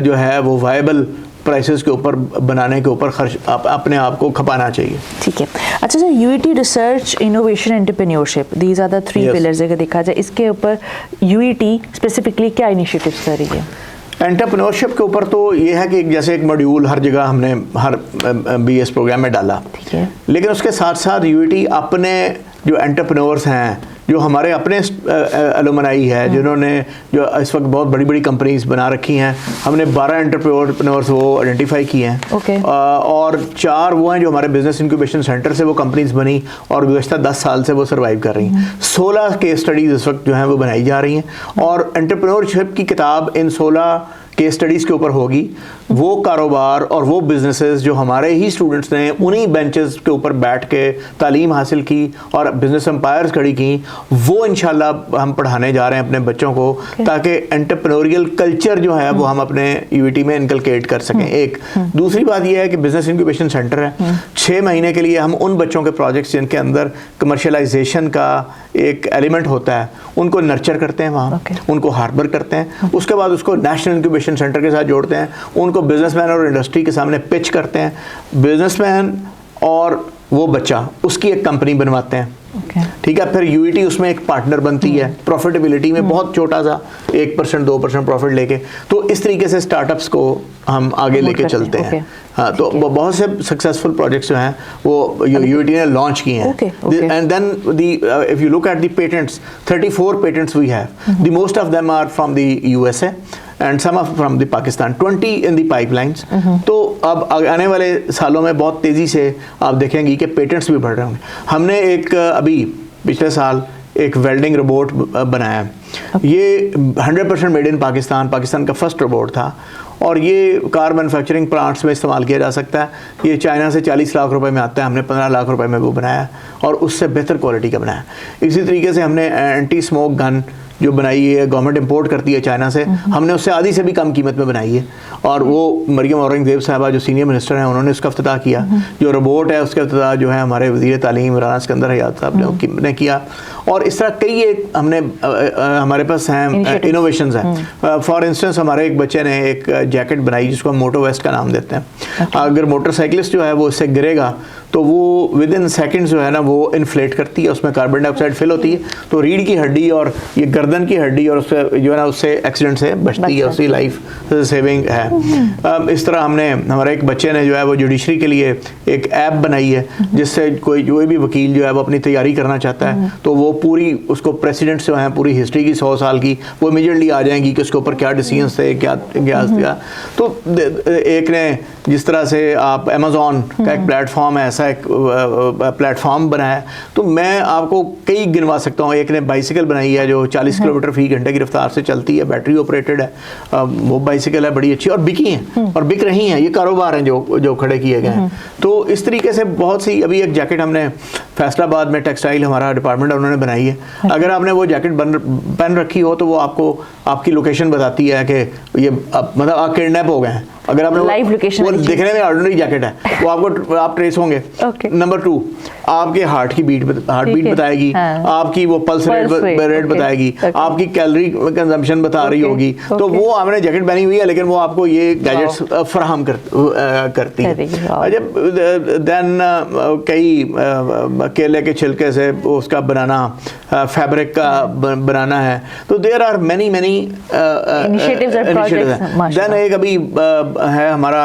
जो है वो वायबल प्राइसेस के ऊपर, बनाने के ऊपर खर्च अपने आप को खपाना चाहिए। ठीक है। अच्छा sir, UET research, innovation, entrepreneurship, these are the 3 pillars अगर देखा जाए, इसके ऊपर यूईटी स्पेसिफिकली क्या इनिशिएटिव्स कर रही है? एंटरप्रेन्योरशिप के ऊपर तो ये है कि जैसे एक मॉड्यूल हर जगह हमने हर बीएस प्रोग्राम में डाला, ठीक है, लेकिन उसके साथ साथ यूईटी अपने जो एंटरप्रेन्योर्स हैं, जो हमारे अपने एलुमनाई है, जिन्होंने जो इस वक्त बहुत बड़ी बड़ी कंपनीज बना रखी हैं, हमने 12 एंटरप्रेन्योर्स वो आइडेंटिफाई किए हैं। Okay. और 4 वो हैं जो हमारे बिजनेस इंक्यूबेशन सेंटर से वो कंपनीज बनी और गुज़श्ता 10 साल से वो सर्वाइव कर रही हैं। 16 केस स्टडीज़ इस वक्त जो हैं वो बनाई जा रही हैं और एंटरप्रेन्योरशिप की किताब इन 16 केस स्टडीज़ के ऊपर होगी। वो कारोबार और वो बिजनेसेस जो हमारे ही स्टूडेंट्स ने उन्हीं बेंचेस के ऊपर बैठ के तालीम हासिल की और बिजनेस एम्पायर्स खड़ी की, वो इंशाल्लाह हम पढ़ाने जा रहे हैं अपने बच्चों को, ताकि एंटरप्रेन्योरियल कल्चर जो है वो हम अपने यूईटी में इनकलकेट कर सकें। एक दूसरी बात यह है कि बिजनेस इंक्यूबेशन सेंटर है, 6 महीने के लिए हम उन बच्चों के प्रोजेक्ट्स जिनके अंदर कमर्शलाइजेशन का एक एलिमेंट होता है उनको नर्चर करते हैं वहाँ, उनको हार्बर करते हैं, उसके बाद उसको नेशनल इंक्यूबेशन सेंटर के साथ जोड़ते हैं, उनको बिजनेसमैन और इंडस्ट्री के सामने पिच करते हैं, बिजनेसमैन और वो बच्चा उसकी एक कंपनी बनवाते हैं। ठीक है, फिर यूईटी उसमें एक पार्टनर बनती है, प्रॉफिटेबिलिटी में बहुत छोटा सा 1% 2% प्रॉफिट लेके। तो इस तरीके से स्टार्टअप्स को हम आगे लेके चलते हैं। हाँ, तो बहुत से सक्सेसफुल प्रोजेक्ट्स जो हैं वो यूईटी ने लॉन्च किए हैं। And then if you look at the patents, 34 patents we have, the most of them are from the USA and some are from the Pakistan, 20 in the pipelines. तो अब आने वाले सालों में बहुत तेज़ी से आप देखेंगी कि पेटेंट्स भी बढ़ रहे होंगे। हमने एक अभी पिछले साल एक वेल्डिंग रोबोट बनाया है। ये 100% मेड इन पाकिस्तान, पाकिस्तान का फर्स्ट रोबोट था और ये कार मैन्युफैक्चरिंग प्लांट्स में इस्तेमाल किया जा सकता है। ये चाइना से 40 लाख रुपए में आता है, हमने 15 लाख रुपए में वो बनाया और उससे बेहतर क्वालिटी का बनाया। इसी तरीके से हमने एंटी स्मोक गन जो बनाई है, गवर्नमेंट इंपोर्ट करती है चाइना से, हमने उससे आधी से भी कम कीमत में बनाई है और वो मरियम औरंगजेब साहबा जो सीनियर मिनिस्टर हैं उन्होंने उसका इफ्तिताह किया। जो रोबोट है उसका इफ्तिताह जो है हमारे वज़ीर तालीम राना सिकंदर हयात साहब ने किया। और इस तरह कई एक हमने हमारे पास हैं इनोवेशंस हैं। फॉर इंस्टेंस हमारे एक बच्चे ने एक जैकेट बनाई जिसको हम मोटो वेस्ट का नाम देते हैं। अगर मोटरसाइकिलिस्ट जो है वो इससे गिरेगा तो वो विद इन सेकेंड्स जो है ना वो इन्फ्लेट करती है, उसमें कार्बन डाइऑक्साइड फिल होती है, तो रीढ़ की हड्डी और ये गर्दन की हड्डी और उससे जो है ना उससे एक्सीडेंट से बचती है, उसकी लाइफ सेविंग है। इस तरह हमने हमारे एक बच्चे ने जो है वो जुडिशरी के लिए एक ऐप बनाई है जिससे कोई भी वकील जो है वो अपनी तैयारी करना चाहता है तो वो पूरी उसको प्रेसिडेंट्स जो हैं पूरी हिस्ट्री की 100 साल की वो इमीडिएटली आ जाएंगी कि उसके ऊपर क्या डिसीजंस थे, क्या। तो एक ने जिस तरह से आप अमेज़ॉन का एक प्लेटफॉर्म है, ऐसा एक प्लेटफॉर्म बनाया, तो मैं आपको कई गिनवा सकता हूँ। एक ने बाइसिकल बनाई है जो 40 किलोमीटर फी घंटे की रफ्तार से चलती है, बैटरी ऑपरेटेड है, वो बाइसिकल है बड़ी अच्छी और बिकी हैं और बिक रही हैं। ये कारोबार हैं जो खड़े किए गए हैं। तो इस तरीके से बहुत सी, अभी एक जैकेट हमने फैसलाबाद में टेक्सटाइल हमारा डिपार्टमेंट उन्होंने बनाई है। अगर आपने वो जैकेट पहन रखी हो तो वो आपको आपकी लोकेशन बताती है कि ये मतलब आप किडनैप हो गए हैं। अगर आपने लाइव लोकेशन, वो दिखने में ऑर्डिनरी जैकेट है, वो आपको आप ट्रेस होंगे। नंबर 2, आपके हार्ट बीट बताएगी, आपकी वो पल्स रेट बताएगी, आपकी कैलोरी कंजम्पशन बता रही होगी। तो वो आपने जैकेट पहनी हुई है लेकिन वो आपको ये गैजेट्स फराहम करती है। जब देन कई केले के छिलके से उसका बनाना, फैब्रिक का बनाना है। तो there are many initiatives and projects. Then एक अभी है हमारा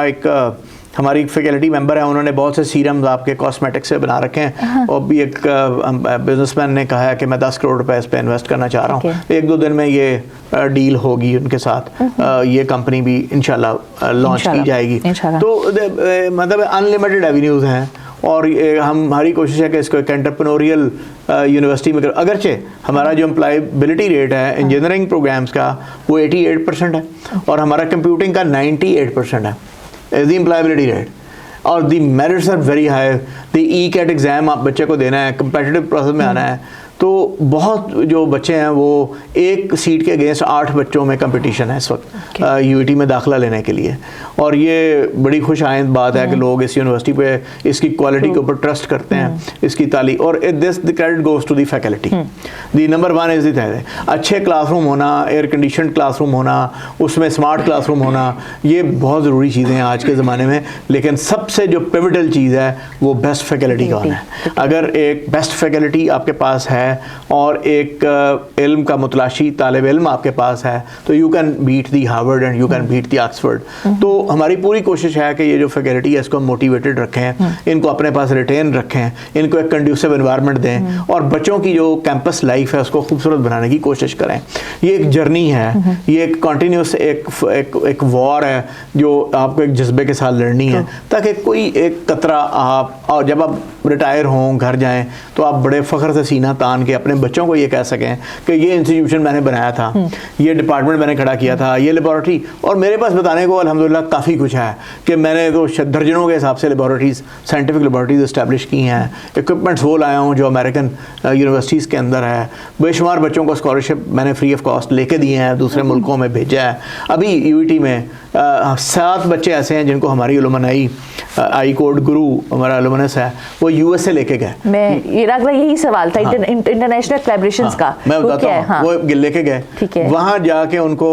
हमारी फैकल्टी मेंबर है, उन्होंने बहुत से सीरम्स आपके कॉस्मेटिक्स से बना रखे हैं और भी एक बिजनेसमैन ने कहा है कि मैं 10 करोड़ रुपए इस पे इन्वेस्ट करना चाह रहा हूँ। 1-2 दिन में ये डील होगी उनके साथ, ये कंपनी भी इंशाल्लाह लॉन्च की जाएगी। तो मतलब अनलिमिटेड एवेन्यूज़ हैं और हमारी कोशिश है कि इसको एक एंटरप्रेन्योरियल यूनिवर्सिटी में अगरचे हमारा जो एम्प्लॉयबिलिटी रेट है इंजीनियरिंग प्रोग्राम्स का वो 88% है और हमारा कंप्यूटिंग का 98% है द एम्प्लॉयबिलिटी रेट और the merits are very high. The ECAT exam आप बच्चे को देना है, कंपेटिटिव प्रोसेस में आना है तो बहुत जो बच्चे हैं वो एक सीट के अगेंस्ट 8 बच्चों में कंपटीशन है इस वक्त यूईटी में दाखिला लेने के लिए, और ये बड़ी खुश आइंद बात है कि लोग इस यूनिवर्सिटी पे इसकी क्वालिटी के ऊपर ट्रस्ट करते हैं, इसकी तालीम, और this the credit goes to the faculty. The number 1 is the अच्छे क्लासरूम होना, एयर कंडीशन क्लासरूम होना, उसमें स्मार्ट क्लासरूम होना, ये बहुत ज़रूरी चीज़ें हैं आज के ज़माने में, लेकिन सबसे जो पिवटल चीज़ है वो बेस्ट फैकल्टी का होना है। अगर एक बेस्ट फैकल्टी आपके पास है और एक इल्म का मुतलाशी तालिब इल्म आपके पास है तो you can beat the Harvard and you can beat the Oxford. तो हमारी पूरी कोशिश है कि ये जो फैकल्टी है इसको मोटिवेटेड रखें, इनको अपने पास रिटेन रखें, इनको एक कंड्यूसिव एनवायरनमेंट दें और बच्चों की जो कैंपस लाइफ है उसको खूबसूरत बनाने की कोशिश करें। ये एक जर्नी है, ये एक कंटिन्यूस एक वॉर है जो आपको एक जज्बे के साथ लड़नी है, ताकि कोई एक कतरा आप, और जब आप रिटायर हों घर जाएं तो आप बड़े फ़ख्र से सीना तान के अपने बच्चों को ये कह सकें कि ये इंस्टीट्यूशन मैंने बनाया था, ये डिपार्टमेंट मैंने खड़ा किया था, ये लेबॉरेटरी, और मेरे पास बताने को अल्हम्दुलिल्लाह काफ़ी कुछ है कि मैंने तो दर्जनों के हिसाब से लेबॉरेटरीज़, साइंटिफिक लेबॉरेटरीज इस्टेब्लिश की हैं, इक्विपमेंट्स वो लाया हूँ जो अमेरिकन यूनिवर्सिटीज़ के अंदर है, बेशुमार बच्चों को स्कॉलरशिप मैंने फ्री ऑफ कॉस्ट लेके दिए हैं, दूसरे मुल्कों में भेजा है। अभी यूईटी में 7 बच्चे ऐसे हैं जिनको हमारी अलुमनाई आई कोड गुरु हमारा अलुमनस है वो यूएसए लेके गए। मैं ये अगला यही सवाल था, इंटरनेशनल कोलैबोरेशंस का मैं बताता हूँ। हाँ। वो लेके गए, वहाँ जाके उनको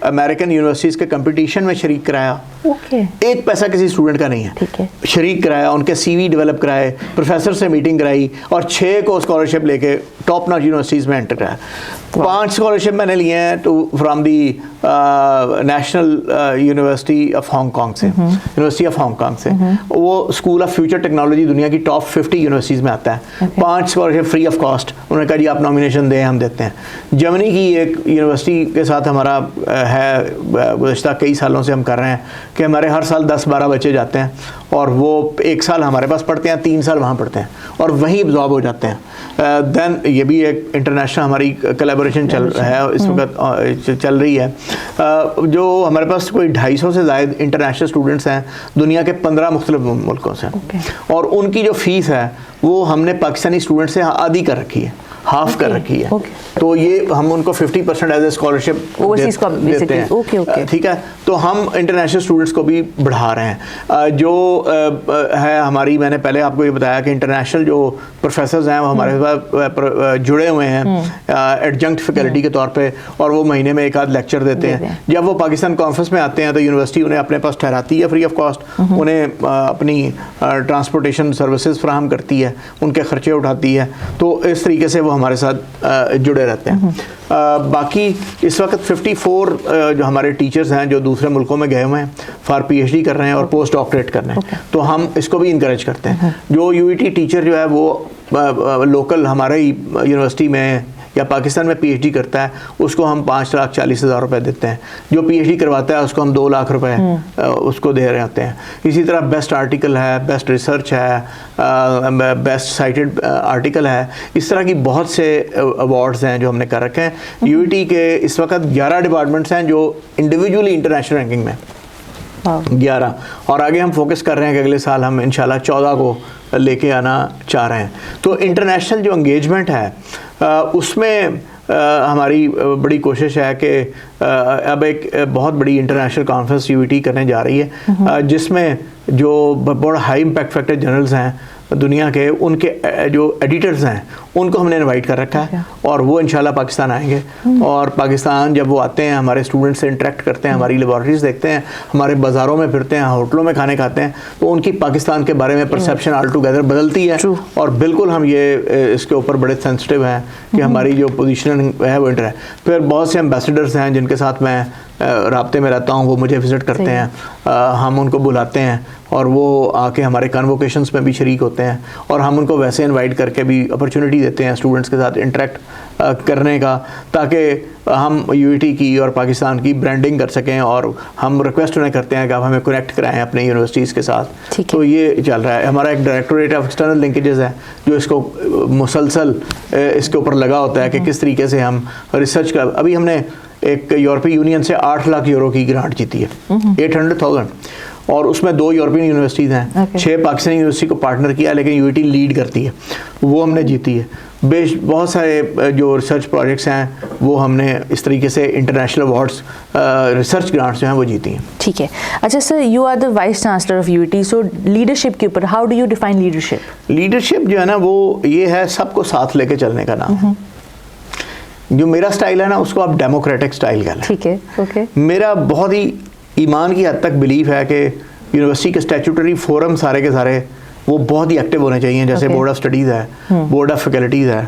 अमेरिकन यूनिवर्सिटीज़ के कंपटीशन में शरीक कराया। एक पैसा किसी स्टूडेंट का नहीं है, शरीक कराया, उनके सीवी डेवलप कराए, प्रोफेसर से मीटिंग कराई और 6 को स्कॉलरशिप लेके टॉप नॉच यूनिवर्सिटीज़ में एंटर कराया। 5 स्कॉलरशिप मैंने लिए हैं from the national university of Hong Kong से, यूनिवर्सिटी ऑफ हांगकांग से। वो स्कूल ऑफ फ्यूचर टेक्नोलॉजी दुनिया की टॉप 50 यूनिवर्सिटीज़ में आता है। 5 स्कॉलरशिप फ्री ऑफ कॉस्ट। उन्होंने कहा जी आप नॉमिनेशन दें, हम देते हैं। जर्मनी की एक यूनिवर्सिटी के साथ हमारा है, गुज़श्ता कई सालों से हम कर रहे हैं कि हमारे हर साल 10-12 बच्चे जाते हैं और वो 1 साल हमारे पास पढ़ते हैं, 3 साल वहाँ पढ़ते हैं और वहीं एब्जॉर्ब हो जाते हैं। देन ये भी एक इंटरनेशनल हमारी कोलैबोरेशन चल है इस वक्त चल रही है। जो हमारे पास कोई 250 से ज़ायद इंटरनेशनल स्टूडेंट्स हैं दुनिया के 15 मुख्तलिफ मुल्कों से, और उनकी जो फीस है वो हमने पाकिस्तानी स्टूडेंट से आधी कर रखी है, हाफ कर रखी है। तो ये हम उनको 50% एज ए स्कॉलरशिप देते हैं। ठीक है, तो हम इंटरनेशनल स्टूडेंट्स को भी बढ़ा रहे हैं। जो है हमारी, मैंने पहले आपको ये बताया कि इंटरनेशनल जो प्रोफेसर्स हैं वो हमारे साथ जुड़े हुए हैं एडजंक्ट फैकल्टी के तौर पे, और वो महीने में 1 आध लेक्चर देते हैं। जब वो पाकिस्तान कॉन्फ्रेंस में आते हैं तो यूनिवर्सिटी उन्हें अपने पास ठहराती है फ्री ऑफ कॉस्ट, उन्हें अपनी ट्रांसपोर्टेशन सर्विसेज फ्राहम करती है, उनके खर्चे उठाती है। तो इस तरीके से वो हमारे साथ जुड़े रहते हैं। बाकी इस वक्त 54 जो हमारे टीचर्स हैं जो दूसरे मुल्कों में गए हुए हैं फॉर पीएचडी कर रहे हैं और पोस्ट डॉक्टरेट कर रहे हैं, तो हम इसको भी इनकरेज करते हैं। जो यूईटी टीचर जो है वो लोकल हमारे ही यूनिवर्सिटी में या पाकिस्तान में पीएचडी करता है उसको हम 5,40,000 रुपये देते हैं। जो पीएचडी करवाता है उसको हम 2 लाख रुपए उसको दे रहे होते हैं। इसी तरह बेस्ट आर्टिकल है, बेस्ट रिसर्च है, बेस्ट साइटेड आर्टिकल है, इस तरह की बहुत से अवार्ड्स हैं जो हमने कर रखे हैं। यूईटी के इस वक्त 11 डिपार्टमेंट्स हैं जो इंडिविजुअली इंटरनेशनल रैंकिंग में 11, और आगे हम फोकस कर रहे हैं कि अगले साल हम इंशाल्लाह 14 को लेके आना चाह रहे हैं। तो इंटरनेशनल जो एंगेजमेंट है उसमें हमारी बड़ी कोशिश है कि अब एक बहुत बड़ी इंटरनेशनल कॉन्फ्रेंस यूईटी करने जा रही है, जिसमें जो बहुत हाई इम्पैक्ट फैक्टर जर्नल्स हैं दुनिया के, उनके जो एडिटर्स हैं उनको हमने इनवाइट कर रखा है और वो इंशाल्लाह पाकिस्तान आएंगे। और पाकिस्तान जब वो आते हैं हमारे स्टूडेंट्स से इंटरेक्ट करते हैं, हमारी लेबॉरेटरीज देखते हैं, हमारे बाज़ारों में फिरते हैं, होटलों में खाने खाते हैं, तो उनकी पाकिस्तान के बारे में परसेप्शन ऑल टुगेदर बदलती है। और बिल्कुल हम ये इसके ऊपर बड़े सेंसिटिव हैं कि हमारी जो पोजीशन है वो इंटर है। फिर बहुत से एम्बेसडर्स हैं जिनके साथ मैं राब्ते में रहता हूँ, वो मुझे विज़िट करते हैं, हम उनको बुलाते हैं और वो आके हमारे कन्वोकेशंस में भी शरीक होते हैं, और हम उनको वैसे इनवाइट करके भी अपॉर्चुनिटी देते हैं स्टूडेंट्स के साथ इंटरेक्ट करने का, ताकि हम यूईटी की और पाकिस्तान की ब्रांडिंग कर सकें। और हम रिक्वेस्ट उन्हें करते हैं कि आप हमें कनेक्ट कराएं अपने यूनिवर्सिटीज़ के साथ। तो ये चल रहा है। हमारा एक डायरेक्टोरेट ऑफ एक्सटर्नल लिंकेजेस है जो इसको मुसलसल इसके ऊपर लगा होता है कि किस तरीके से हम रिसर्च कर। अभी हमने एक यूरोपीय यूनियन से 8 लाख यूरो की ग्रांट जीती है, 800,000, और उसमें 2 यूरोपियन यूनिवर्सिटीज़ हैं, Okay. 6 पाकिस्तानी यूनिवर्सिटी को पार्टनर किया, लेकिन यूईटी लीड करती है, वो हमने जीती है। बहुत सारे जो रिसर्च प्रोजेक्ट्स हैं वो हमने इस तरीके से इंटरनेशनल अवार्ड्स, रिसर्च ग्रांट्स जो हैं वो जीती हैं। ठीक है। अच्छा sir, you are the vice chancellor of UET, so leadership के ऊपर how do you define leadership? Leadership जो है ना वो ये है सबको साथ लेके चलने का नाम। जो मेरा स्टाइल है ना उसको आप डेमोक्रेटिक स्टाइल कह लें। ठीक है, ओके। मेरा बहुत ही ईमान की हद तक बिलीफ है कि यूनिवर्सिटी के स्टैट्यूटरी फोरम सारे के सारे वो बहुत ही एक्टिव होने चाहिए, जैसे Okay. बोर्ड ऑफ स्टडीज़ है, बोर्ड ऑफ फैकल्टीज़ है,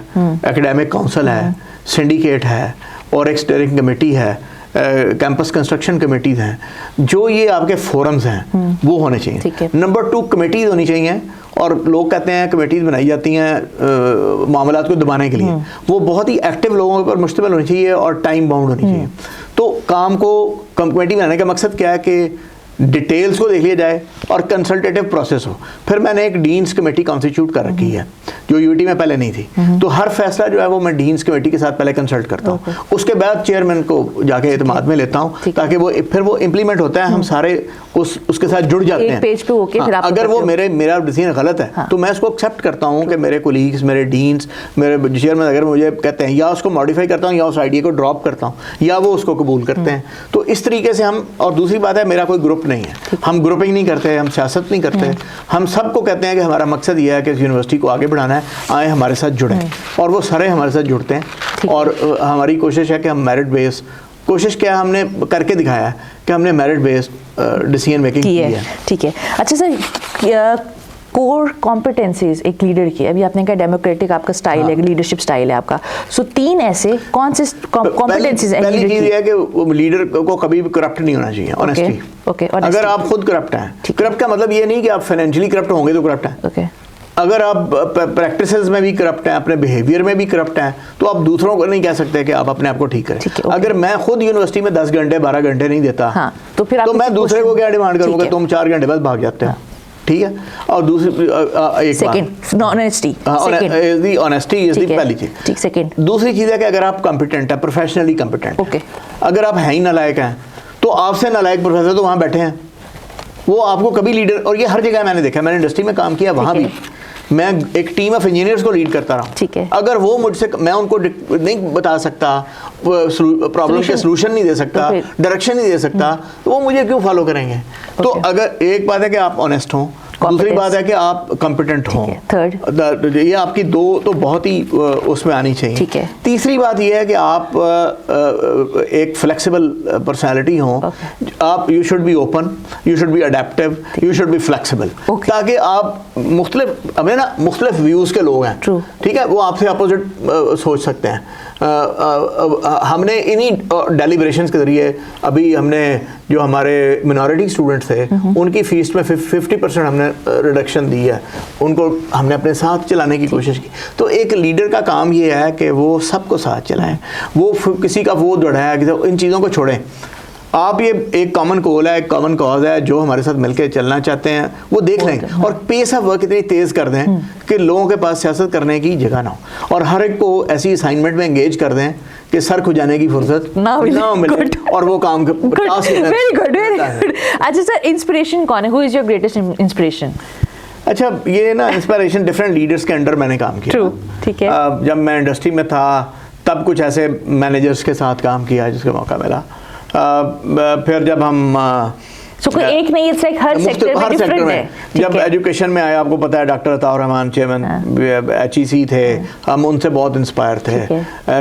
एकेडमिक काउंसिल है, सिंडिकेट है, और एक स्टीयरिंग कमेटी है, कैंपस कंस्ट्रक्शन कमेटीज़ हैं। जो ये आपके फोरम्स हैं वो होने ठीक चाहिए। है। नंबर 2 कमेटीज़ होनी चाहिए, और लोग कहते हैं कमेटीज़ बनाई जाती हैं मामलात को दबाने के लिए, वो बहुत ही एक्टिव लोगों पर मुश्तमिल होनी चाहिए और टाइम बाउंड होनी चाहिए। तो काम को कमेटी बनाने का मकसद क्या है कि डिटेल्स को देख लिया जाए और कंसल्टेटिव प्रोसेस हो। फिर मैंने एक डीन्स कमेटी कॉन्स्टिट्यूट कर रखी है जो यूटी में पहले नहीं थी, तो हर फैसला जो है वो मैं डीन्स कमेटी के साथ पहले कंसल्ट करता हूँ, उसके बाद चेयरमैन को जाके एतमाद में लेता हूँ, ताकि वो फिर वो इम्प्लीमेंट होता है, हम सारे उसके साथ जुड़ जाते हैं। एक पेज पे होके फिर आप अगर वो मेरा डिसीजन गलत है तो मैं उसको एक्सेप्ट करता हूँ कि मेरे कोलीग्स, मेरे डीन्स, मेरे चेयरमैन अगर मुझे कहते हैं, या उसको मॉडिफाई करता हूँ या उस आइडिया को ड्रॉप करता हूँ, या वो उसको कबूल करते हैं। तो इस तरीके से हम, और दूसरी बात है मेरा कोई ग्रुप नहीं है, हम ग्रुपिंग नहीं करते, हम सियासत नहीं करते, हम सबको कहते हैं कि हमारा मकसद ये है कि इस यूनिवर्सिटी को आगे बढ़ाना है, आए हमारे साथ जुड़ें, और वो सारे हमारे साथ जुड़ते हैं। और हमारी कोशिश है कि हम मेरिट बेस, कोशिश क्या हमने करके दिखाया है कि हमने मेरिट बेस्ड डिसीजन मेकिंग की है। ठीक है। अच्छा सर, कोर कॉम्पिटेंसीज एक लीडर की, अभी आपने कहा डेमोक्रेटिक आपका स्टाइल है, लीडरशिप स्टाइल है आपका, सो 3 ऐसे कौन से कॉम्पिटेंसीज हैं? पहली चीज ये है कि लीडर को कभी भी करप्ट नहीं होना चाहिए, ऑनेस्टी। ओके। अगर आप खुद करप्ट हैं, करप्ट का मतलब ये नहीं कि आप फाइनेंशियली करप्ट होंगे तो करप्ट हैं। ओके। अगर आप प्रैक्टिसेस में भी करप्ट हैं, अपने बिहेवियर में भी करप्ट हैं, तो आप दूसरों को नहीं कह सकते कि आप अपने आप को ठीक करें। अगर मैं खुद यूनिवर्सिटी में 10 घंटे 12 घंटे नहीं देता, तो फिर तो मैं दूसरे को क्या डिमांड करूंगा? तुम 4 घंटे बाद भाग जाते हैं, ठीक है। और दूसरी ऑनेस्टी इज द पहली चीज। सेकंड, दूसरी चीज है कि अगर आप कॉम्पिटेंट है, प्रोफेशनली कॉम्पिटेंट, ओके। अगर आप हैं ही नालायक हैं, तो आपसे नालायक प्रोफेसर तो वहां बैठे हैं, वो आपको कभी लीडर, और ये हर जगह मैंने देखा, मैंने इंडस्ट्री में काम किया, वहां भी मैं एक टीम ऑफ इंजीनियर्स को लीड करता रहा। ठीक है। अगर वो मुझसे, मैं उनको नहीं बता सकता, प्रॉब्लम के सलूशन नहीं दे सकता, डायरेक्शन नहीं दे सकता, तो वो मुझे क्यों फॉलो करेंगे? तो अगर एक बात है कि आप ऑनेस्ट हों, दूसरी बात है कि आप कॉम्पिटेंट हों, थर्ड ये आपकी 2 तो बहुत ही उसमें आनी चाहिए। ठीक है। तीसरी बात ये है कि आप एक फ्लेक्सिबल पर्सनालिटी हों, आप you should be open, you should be adaptive, you should be flexible, ताकि आप मुख्तलिफ, हमें ना मुख्तलिफ व्यूज़ के लोग हैं, ठीक है, वो आपसे अपोजिट सोच सकते हैं। हमने इन्हीं डेलिब्रेशंस के ज़रिए अभी हमने जो हमारे मिनॉरिटी स्टूडेंट्स थे उनकी फ़ीस में 50% हमने रिडक्शन दी है, उनको हमने अपने साथ चलाने की कोशिश की। तो एक लीडर का काम ये है कि वो सबको साथ चलाएं, वो किसी का वो दौड़ाए, इन चीज़ों को छोड़ें। आप ये एक कॉमन गोल है, एक कॉमन कॉज है, जो हमारे साथ मिलकर चलना चाहते हैं वो देख लें, और पेस ऑफ वर्क इतनी तेज़ कर दें कि लोगों के पास सियासत करने की जगह ना हो, और हर एक को ऐसी असाइनमेंट में एंगेज कर दें कि सर खुजाने की फुर्सत ना मिले और वो काम वेरी गुड। अच्छा सर, इंस्पिरेशन कौन है? Who is your greatest inspiration? अच्छा, ये ना इंस्पिरेशन डिफरेंट लीडर्स के अंडर मैंने काम किया। ठीक है। जब मैं इंडस्ट्री में था तब कुछ ऐसे मैनेजर्स के साथ काम किया जिसका मौका मिला। फिर जब हम कोई एक नहीं, इट्स लाइक हर सेक्टर में डिफरेंट है। जब एजुकेशन में आया, आपको पता है doctor Ataur Rahman chairman HEC थे, हम उनसे बहुत इंस्पायर थे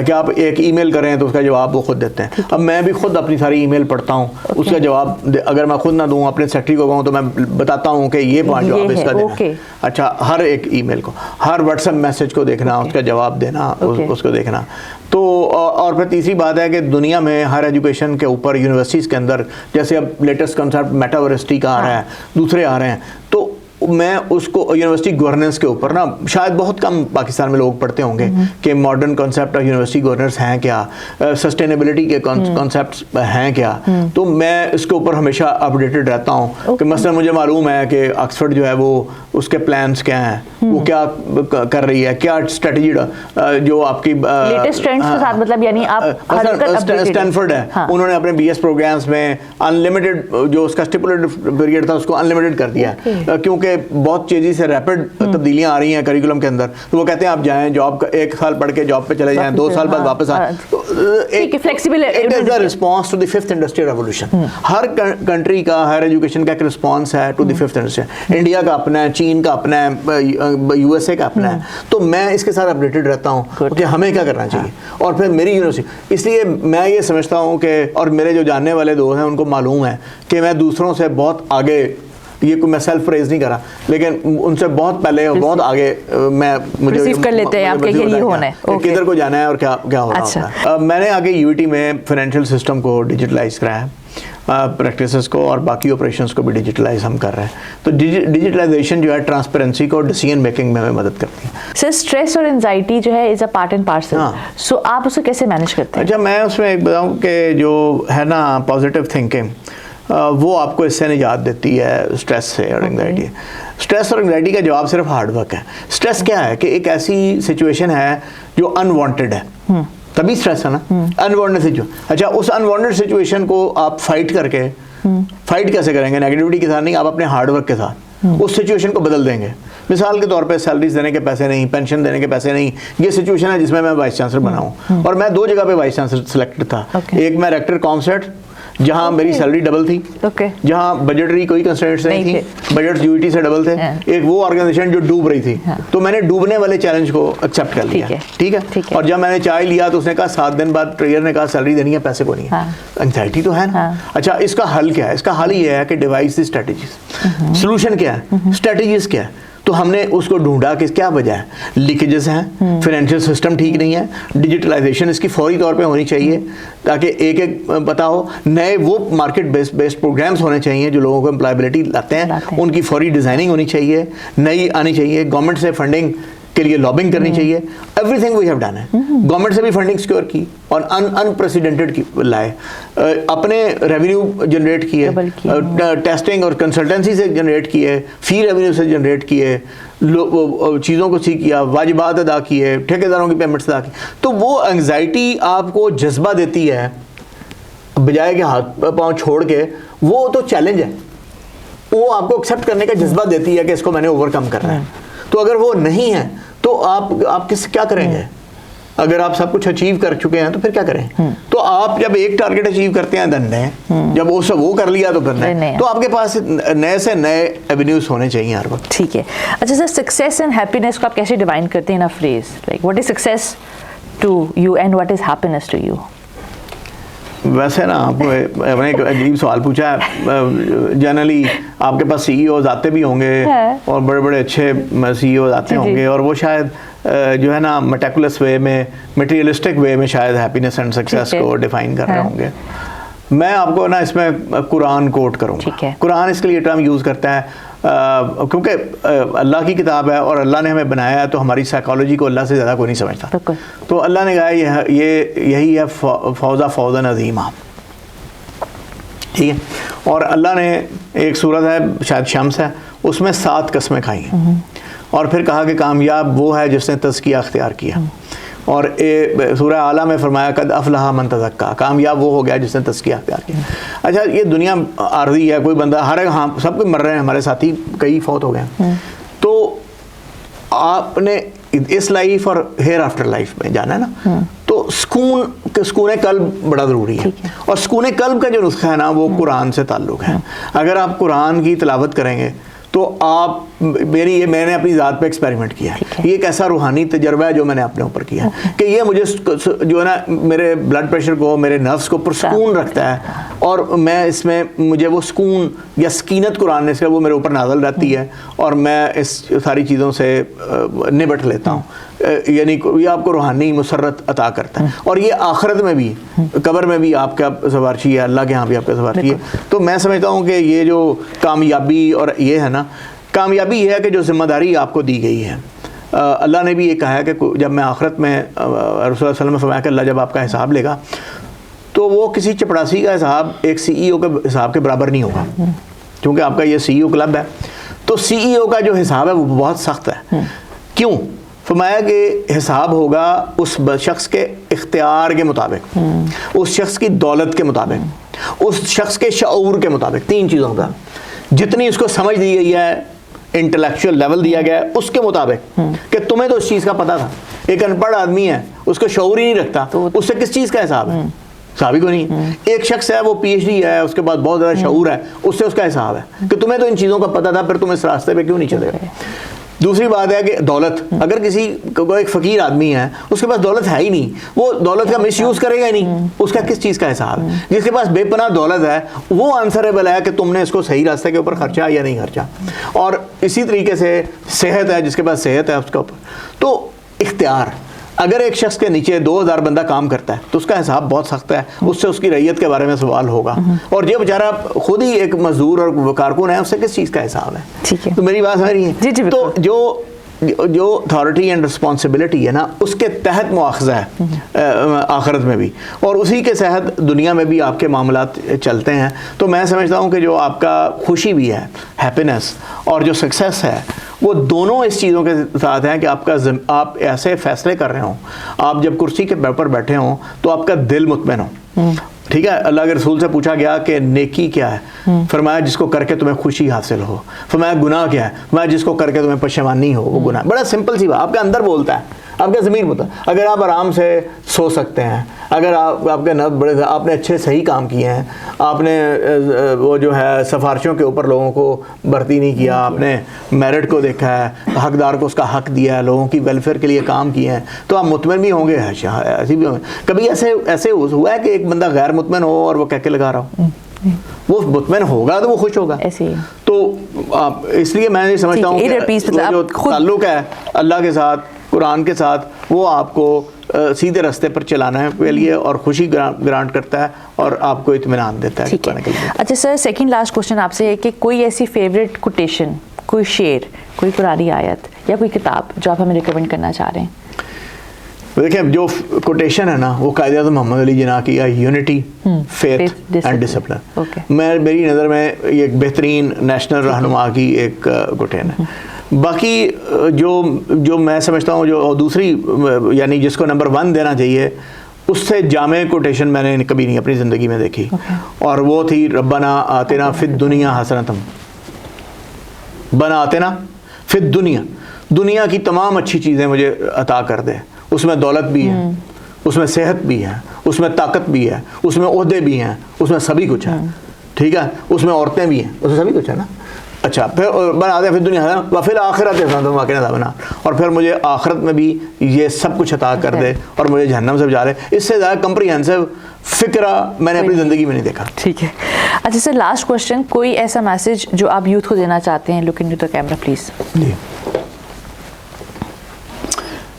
कि आप एक ईमेल करें तो उसका जवाब वो खुद देते हैं। अब मैं भी खुद अपनी सारी ईमेल पढ़ता हूँ, उसका जवाब अगर मैं खुद ना दूँ, अपने सेक्रेटरी को कहूँ, तो मैं बताता हूँ कि ये 5 जवाब इसका देना। अच्छा, हर एक ईमेल को, हर व्हाट्सएप मैसेज को देखना, उसका जवाब देना, उसको देखना। तो और फिर तीसरी बात है कि दुनिया में हर एजुकेशन के ऊपर, यूनिवर्सिटीज़ के अंदर, जैसे अब लेटेस्ट कंसेप्ट मेटावर्सिटी का आ रहा है, दूसरे आ रहे हैं, तो मैं उसको यूनिवर्सिटी गवर्नेंस के ऊपर ना, शायद बहुत कम पाकिस्तान में लोग पढ़ते होंगे कि modern concept of university governance हैं क्या, सस्टेनेबिलिटी के कॉन्सेप्ट्स हैं क्या, तो मैं इसके ऊपर हमेशा अपडेटेड रहता हूँ कि मसलन मुझे मालूम है कि ऑक्सफोर्ड जो है वो उसके प्लान्स क्या हैं, वो क्या कर रही है, क्या स्ट्रेटजी जो आपकी लेटेस्ट ट्रेंड्स के साथ, मतलब यानी आप हर वक्त अपडेटेड हैं। स्टैनफोर्ड है, हाँ। उन्होंने अपने बीएस प्रोग्राम्स में अनलिमिटेड, जो उसका स्टिपुलेटेड पीरियड था उसको अनलिमिटेड कर दिया, क्योंकि बहुत तेजी से रैपिड तब्दीलियां आ रही हैं करिकुलम के अंदर, तो वो कहते हैं आप जाएं जॉब का 1 साल पढ़ के जॉब पे चले जाएं, 2 साल बाद वापस आए। एक flexible, it is the response to the fifth industrial revolution. हर कंट्री का हायर एजुकेशन का एक रिस्पांस है to the fifth industrial. India का अपना है, चीन का अपना है, यूएसए का अपना है, तो मैं इसके साथ अपडेटेड रहता हूँ कि हमें क्या करना चाहिए। और फिर मेरी यूनिवर्सिटी, इसलिए मैं ये समझता हूँ कि, और मेरे जो जानने वाले दोस्त हैं उनको मालूम है कि मैं दूसरों से बहुत आगे, ये कोई मैं सेल्फ प्रेज नहीं करा, लेकिन उनसे बहुत पहले और बहुत आगे मैं मुझे रिसीव कर लेते हैं आपके ये होना है, किधर को जाना है और क्या क्या हो रहा अच्छा। है। मैंने आगे यूईटी में फाइनेंशियल सिस्टम को डिजिटलाइज कराया, प्रैक्टिसेस को और बाकी ऑपरेशंस को भी डिजिटलाइज हम कर रहे हैं। तो डिजिटलाइजेशन जो है ट्रांसपेरेंसी को डिसीजन मेकिंग में हमें मदद करती है। सर स्ट्रेस और एंजाइटी जो है is a part and parcel, so आप उसे कैसे मैनेज करते हैं? अच्छा, मैं उसमें एक बताऊं कि जो है ना पॉजिटिव थिंकिंग, वो आपको इससे निजात देती है स्ट्रेस से और एंजाइटी। स्ट्रेस और एंजाइटी का जवाब सिर्फ हार्ड वर्क है। स्ट्रेस क्या है कि एक ऐसी सिचुएशन है जो अनवांटेड है, तभी स्ट्रेस है ना, अनवांटेड सिचुएशन। अच्छा, उस अनवांटेड सिचुएशन को आप फाइट करके, फाइट कैसे करेंगे? नेगेटिविटी के साथ नहीं, आप अपने हार्ड वर्क के साथ उस सिचुएशन को बदल देंगे। मिसाल के तौर पे सैलरीज देने के पैसे नहीं, पेंशन देने के पैसे नहीं, ये सिचुएशन है जिसमें मैं वाइस चांसलर बना हूँ, और मैं 2 जगह पे वाइस चांसलर सिलेक्टेड था। एक मैं रेक्टर कॉमसेट, जहाँ मेरी सैलरी डबल थी, जहाँ बजटरी कोई कंस्ट्रेंट्स नहीं थी, बजट यूईटी से डबल थे। एक वो ऑर्गेनाइजेशन जो डूब रही थी, तो मैंने डूबने वाले चैलेंज को एक्सेप्ट कर लिया, ठीक है। और जब मैंने चाय लिया तो उसने कहा 7 दिन बाद ट्रेजर ने कहा सैलरी देनी है, पैसे को नहीं है। एंग्जाइटी तो है ना। अच्छा, इसका हल क्या है? इसका हल ये है कि डिवाइस दी स्ट्रेटजीज। सोल्यूशन क्या है? स्ट्रेटजीज क्या है? तो हमने उसको ढूंढा कि क्या वजह है। लीकेजेस हैं, फाइनेंशियल सिस्टम ठीक नहीं है, डिजिटलाइजेशन इसकी फौरी तौर पे होनी चाहिए ताकि एक एक पता हो। नए वो मार्केट बेस्ड प्रोग्राम्स होने चाहिए जो लोगों को एम्प्लॉयबिलिटी लाते हैं, उनकी फौरी डिज़ाइनिंग होनी चाहिए, नई आनी चाहिए। गवर्नमेंट से फंडिंग के लिए लॉबिंग करनी चाहिए। एवरीथिंग वी हैव डन है। गवर्नमेंट से भी फंडिंग सिक्योर की और अनप्रेसिडेंटेड की लाए, अपने रेवेन्यू जनरेट किए, टेस्टिंग और कंसल्टेंसी से जनरेट किए, फी रेवेन्यू से जनरेट किए, चीज़ों को सीख किया, वाजिबात अदा किए, ठेकेदारों की पेमेंट्स अदा की। तो वो एंग्जाइटी आपको जज्बा देती है, बजाय के हाथ पाँव छोड़ के। वो तो चैलेंज है, वो आपको एक्सेप्ट करने का जज्बा देती है कि इसको मैंने ओवरकम करना है। तो अगर वो नहीं है तो आप क्या करेंगे? अगर आप सब कुछ अचीव कर चुके हैं तो फिर क्या करें? तो आप जब एक टारगेट अचीव करते हैं धन नए, जब वो कर लिया तो फिर नए, तो आपके पास नए से नए एवेन्यूज होने चाहिए हर वक्त। ठीक है। अच्छा सर, सक्सेस एंड हैप्पीनेस को आप कैसे डिफाइन करते हैं in a phrase? Like what is success to you and what is happiness to you? वैसे ना आपने एक अजीब सवाल पूछा है। जनरली आपके पास सीईओज आते भी होंगे और बड़े बड़े अच्छे सीईओज आते होंगे, और वो शायद जो है ना मेटिकुलस वे में, मटेरियलिस्टिक वे में शायद हैप्पीनेस एंड सक्सेस को डिफाइन कर रहे होंगे। मैं आपको ना इसमें कुरान कोट करूँगा। कुरान इसके लिए टर्म यूज़ करता है क्योंकि अल्लाह की किताब है और अल्लाह ने हमें बनाया है, तो हमारी साइकोलॉजी को अल्लाह से ज़्यादा कोई नहीं समझता। तो अल्लाह ने कहा यही है फौज़न अज़ीमा, ठीक है। और अल्लाह ने एक सूरत है शायद शम्स है, उसमें 7 कस्में खाई हैं, और फिर कहा कि कामयाब वो है जिसने तज़किया अख्तियार किया। और सूरह आला में फरमाया कद अफलहा मन तज़क्का, कामयाब वो हो गया जिसने तज़किया अख्तियार किया। अच्छा, ये दुनिया आर्जी है, कोई बंदा हाँ सब कोई मर रहे हैं, हमारे साथी कई फौत हो गए। तो आपने इस लाइफ और हेयर आफ्टर लाइफ में जाना है ना, तो सुकून कल्ब बड़ा ज़रूरी है। और सुकून कल्ब का जो नुस्खा है ना, वो कुरान से ताल्लुक़ है। अगर आप कुरान की तिलावत करेंगे तो आप मैंने अपनी ज़ात पे एक्सपेरिमेंट किया है। ये एक ऐसा रूहानी तजर्बा है जो मैंने अपने ऊपर किया है कि ये मुझे जो है ना मेरे ब्लड प्रेशर को, मेरे नर्व्स को पुरसुकून रखता है, और मैं इसमें मुझे वो सुकून या सकीनत कुरान ने वो मेरे ऊपर नाज़िल रहती है, और मैं इस सारी चीज़ों से निबट लेता हूँ। यानी ये आपको रूहानी मुसर्रत अता करता है, और ये आखिरत में भी, कब्र में भी आपका सवारशी है, अल्लाह के यहाँ भी आपका सवारशी है। तो मैं समझता हूँ कि ये जो कामयाबी और ये है ना, कामयाबी ये है कि जो जिम्मेदारी आपको दी गई है, अल्लाह ने भी ये कहा है कि जब मैं आखिरत में रसूलुल्लाह सल्लल्लाहु अलैहि वसल्लम ने फरमाया कि अल्लाह जब आपका हिसाब लेगा तो वो किसी चपड़ासी का हिसाब एक CEO के हिसाब के बराबर नहीं होगा, क्योंकि आपका ये CEO क्लब है। तो CEO का जो हिसाब है वो बहुत सख्त है। क्यों? फरमाया कि हिसाब होगा उस शख्स के इख्तियार के मुताबिक, उस शख्स की दौलत के मुताबिक, उस शख्स के शऊर के मुताबिक, 3 चीज़ों का, जितनी उसको समझ दी गई है, इंटेलेक्चुअल लेवल दिया गया है उसके मुताबिक, कि तुम्हें तो उस चीज़ का पता था। एक अनपढ़ आदमी है, उसको शऊर ही नहीं रखता, तो उससे किस चीज़ का हिसाब है? हिसाब ही को नहीं। एक शख्स है वो PhD है, उसके बाद बहुत ज़्यादा शऊर है, उससे उसका हिसाब है कि तुम्हें तो इन चीज़ों का पता था, फिर तुम इस रास्ते पे क्यों नहीं चले। दूसरी बात है कि दौलत, अगर किसी को एक फ़कीर आदमी है, उसके पास दौलत है ही नहीं, वो दौलत का मिसयूज़ करेगा ही नहीं, उसका किस चीज़ का हिसाब है? जिसके पास बेपनाह दौलत है वो आंसरेबल है कि तुमने इसको सही रास्ते के ऊपर खर्चा या नहीं खर्चा। और इसी तरीके से सेहत है, जिसके पास सेहत है उसका ऊपर। तो इख्तियार, अगर एक शख्स के नीचे 2000 बंदा काम करता है तो उसका हिसाब बहुत सख्त है, उससे उसकी रैयत के बारे में सवाल होगा। और ये बेचारा खुद ही एक मजदूर और कारकुन है, उससे किस चीज़ का हिसाब है? ठीक है, तो मेरी बात समझ रही है? जी, तो जो अथॉरिटी एंड रिस्पॉन्सिबिलिटी है ना, उसके तहत मुआखज़ा है आखिरत में भी, और उसी के तहत दुनिया में भी आपके मामलात चलते हैं। तो मैं समझता हूँ कि जो आपका खुशी भी है, हैप्पीनेस, और जो सक्सेस है, वो दोनों इस चीज़ों के साथ हैं कि आप ऐसे फैसले कर रहे हों, आप जब कुर्सी के ऊपर बैठे हों तो आपका दिल मुतमईन हो। ठीक है, अल्लाह के रसूल से पूछा गया कि नेकी क्या है? फरमाया जिसको करके तुम्हें खुशी हासिल हो। फरमाया गुनाह क्या है? फरमाया जिसको करके तुम्हें पशेमानी हो, वो गुनाह। बड़ा सिंपल सी बात, आपके अंदर बोलता है, आपका ज़मीर बोलता है। अगर आप आराम से सो सकते हैं, अगर आपके नफ्स बड़े, आपने अच्छे सही काम किए हैं, आपने वो जो है सिफारिशों के ऊपर लोगों को भर्ती नहीं किया, आपने मेरिट को देखा है, हकदार को उसका हक दिया है, लोगों की वेलफेयर के लिए काम किए हैं, तो आप मुतमईन भी होंगे। ऐसी भी होंगे। कभी ऐसे हुआ है कि एक बंदा गैर मुतमईन हो और वो कहके लगा रहा हो? वो मुतमईन होगा तो वो खुश होगा। तो आप, इसलिए मैं ये समझता हूँ कि जो ताल्लुक है अल्लाह के साथ, कुरान के साथ, वो आपको सीधे रास्ते पर चलाने के लिए और खुशी ग्रांट करता है और आपको इत्मीनान देता है। ठीक है। अच्छा सर, सेकंड लास्ट क्वेश्चन आपसे है कि कोई ऐसी फेवरेट कोटेशन, कोई शेर, कोई कुरानी आयत या कोई किताब जो आप हमें रिकमेंड करना चाह रहे हैं? देखिए, जो कोटेशन है ना, वो कायदे-ए-आज़म मोहम्मद अली जिन्ना की है, यूनिटी, फेथ एंड डिसिप्लिन। मेरी नज़र में ये एक बेहतरीन नेशनल रहनुमा की एक कोटेशन है। बाकी जो मैं समझता हूँ, जो दूसरी, यानी जिसको नंबर 1 देना चाहिए, उससे जामे कोटेशन मैंने कभी नहीं अपनी ज़िंदगी में देखी। और वो थी रब्बना आतिना फिद दुनिया हसनतम, बना आतिना फिद दुनिया, दुनिया की तमाम अच्छी चीज़ें मुझे अता कर दे। उसमें दौलत भी है, उसमें सेहत भी है, उसमें ताकत भी है, उसमें ओहदे भी हैं, उसमें सभी कुछ है। ठीक है, उसमें औरतें भी हैं, उसमें सभी कुछ है ना। अच्छा, फिर बना दे फिर दुनिया है ना, फिर आखिरत बना, और फिर मुझे आखिरत में भी ये सब कुछ अता कर दे और मुझे जहन्नम से बचा ले। इससे ज़्यादा कम्प्रीहेंसिव फ़िक्रा मैंने अपनी ज़िंदगी में नहीं देखा। ठीक है। अच्छा सर, लास्ट क्वेश्चन, कोई ऐसा मैसेज जो आप यूथ को देना चाहते हैं? Look into the camera please. जी,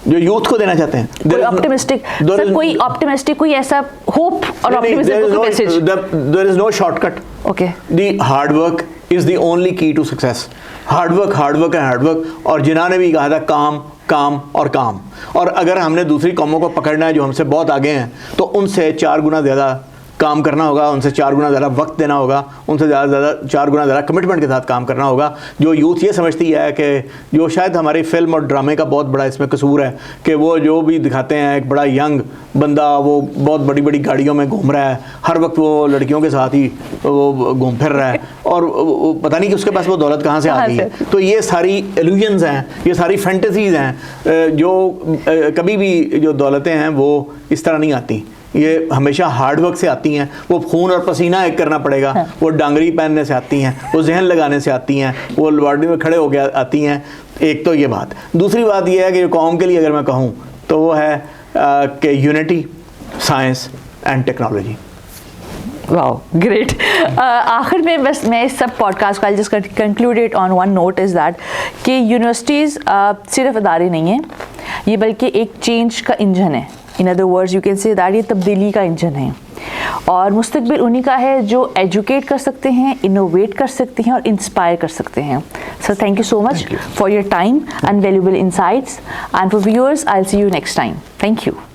जो यूथ को देना चाहते हैं, कोई ऑप्टिमिस्टिक, सर कोई ऑप्टिमिस्टिक, कोई ऐसा होप और optimism message. There is no shortcut. Okay, the hard work is the only key to success. Hard work, hard work and hard work. और जिन्हों ने भी कहा था काम काम और काम, और अगर हमने दूसरी कौमों को पकड़ना है जो हमसे बहुत आगे हैं, तो उनसे 4 गुना ज़्यादा काम करना होगा, उनसे 4 गुना ज़्यादा वक्त देना होगा, उनसे ज़्यादा 4 गुना ज़्यादा कमिटमेंट के साथ काम करना होगा। जो यूथ ये समझती है कि, जो शायद हमारी फिल्म और ड्रामे का बहुत बड़ा इसमें कसूर है, कि वो जो भी दिखाते हैं एक बड़ा यंग बंदा, वो बहुत बड़ी बड़ी गाड़ियों में घूम रहा है, हर वक्त वो लड़कियों के साथ ही वो घूम फिर रहा है, और पता नहीं कि उसके पास वो दौलत कहाँ से आ गई है। तो ये सारी इल्यूजन्स हैं, ये सारी फैंटेसीज़ हैं, जो कभी भी जो दौलतें हैं वो इस तरह नहीं आती, ये हमेशा हार्ड वर्क से आती हैं। वो खून और पसीना एक करना पड़ेगा, वो डांगरी पहनने से आती हैं, वो जहन लगाने से आती हैं, वो लॉर्डी में खड़े हो गया आती हैं। एक तो ये बात। दूसरी बात ये है कि कौम के लिए अगर मैं कहूँ तो वो है कि unity, science and technology. Wow, great. आखिर में बस मैं इस सब पॉडकास्ट को just concluded on one note is that कि यूनिवर्सिटीज़ सिर्फ अदारे नहीं हैं, ये बल्कि एक चेंज का इंजन है। In other words you can say that ये तब्दीली का इंजन है। और मुस्तकबिल उन्हीं का है जो एजुकेट कर सकते हैं, इनोवेट कर सकते हैं और इंस्पायर कर सकते हैं. Sir, thank you so much for your time and valuable insights. And for viewers, I'll see you next time. Thank you.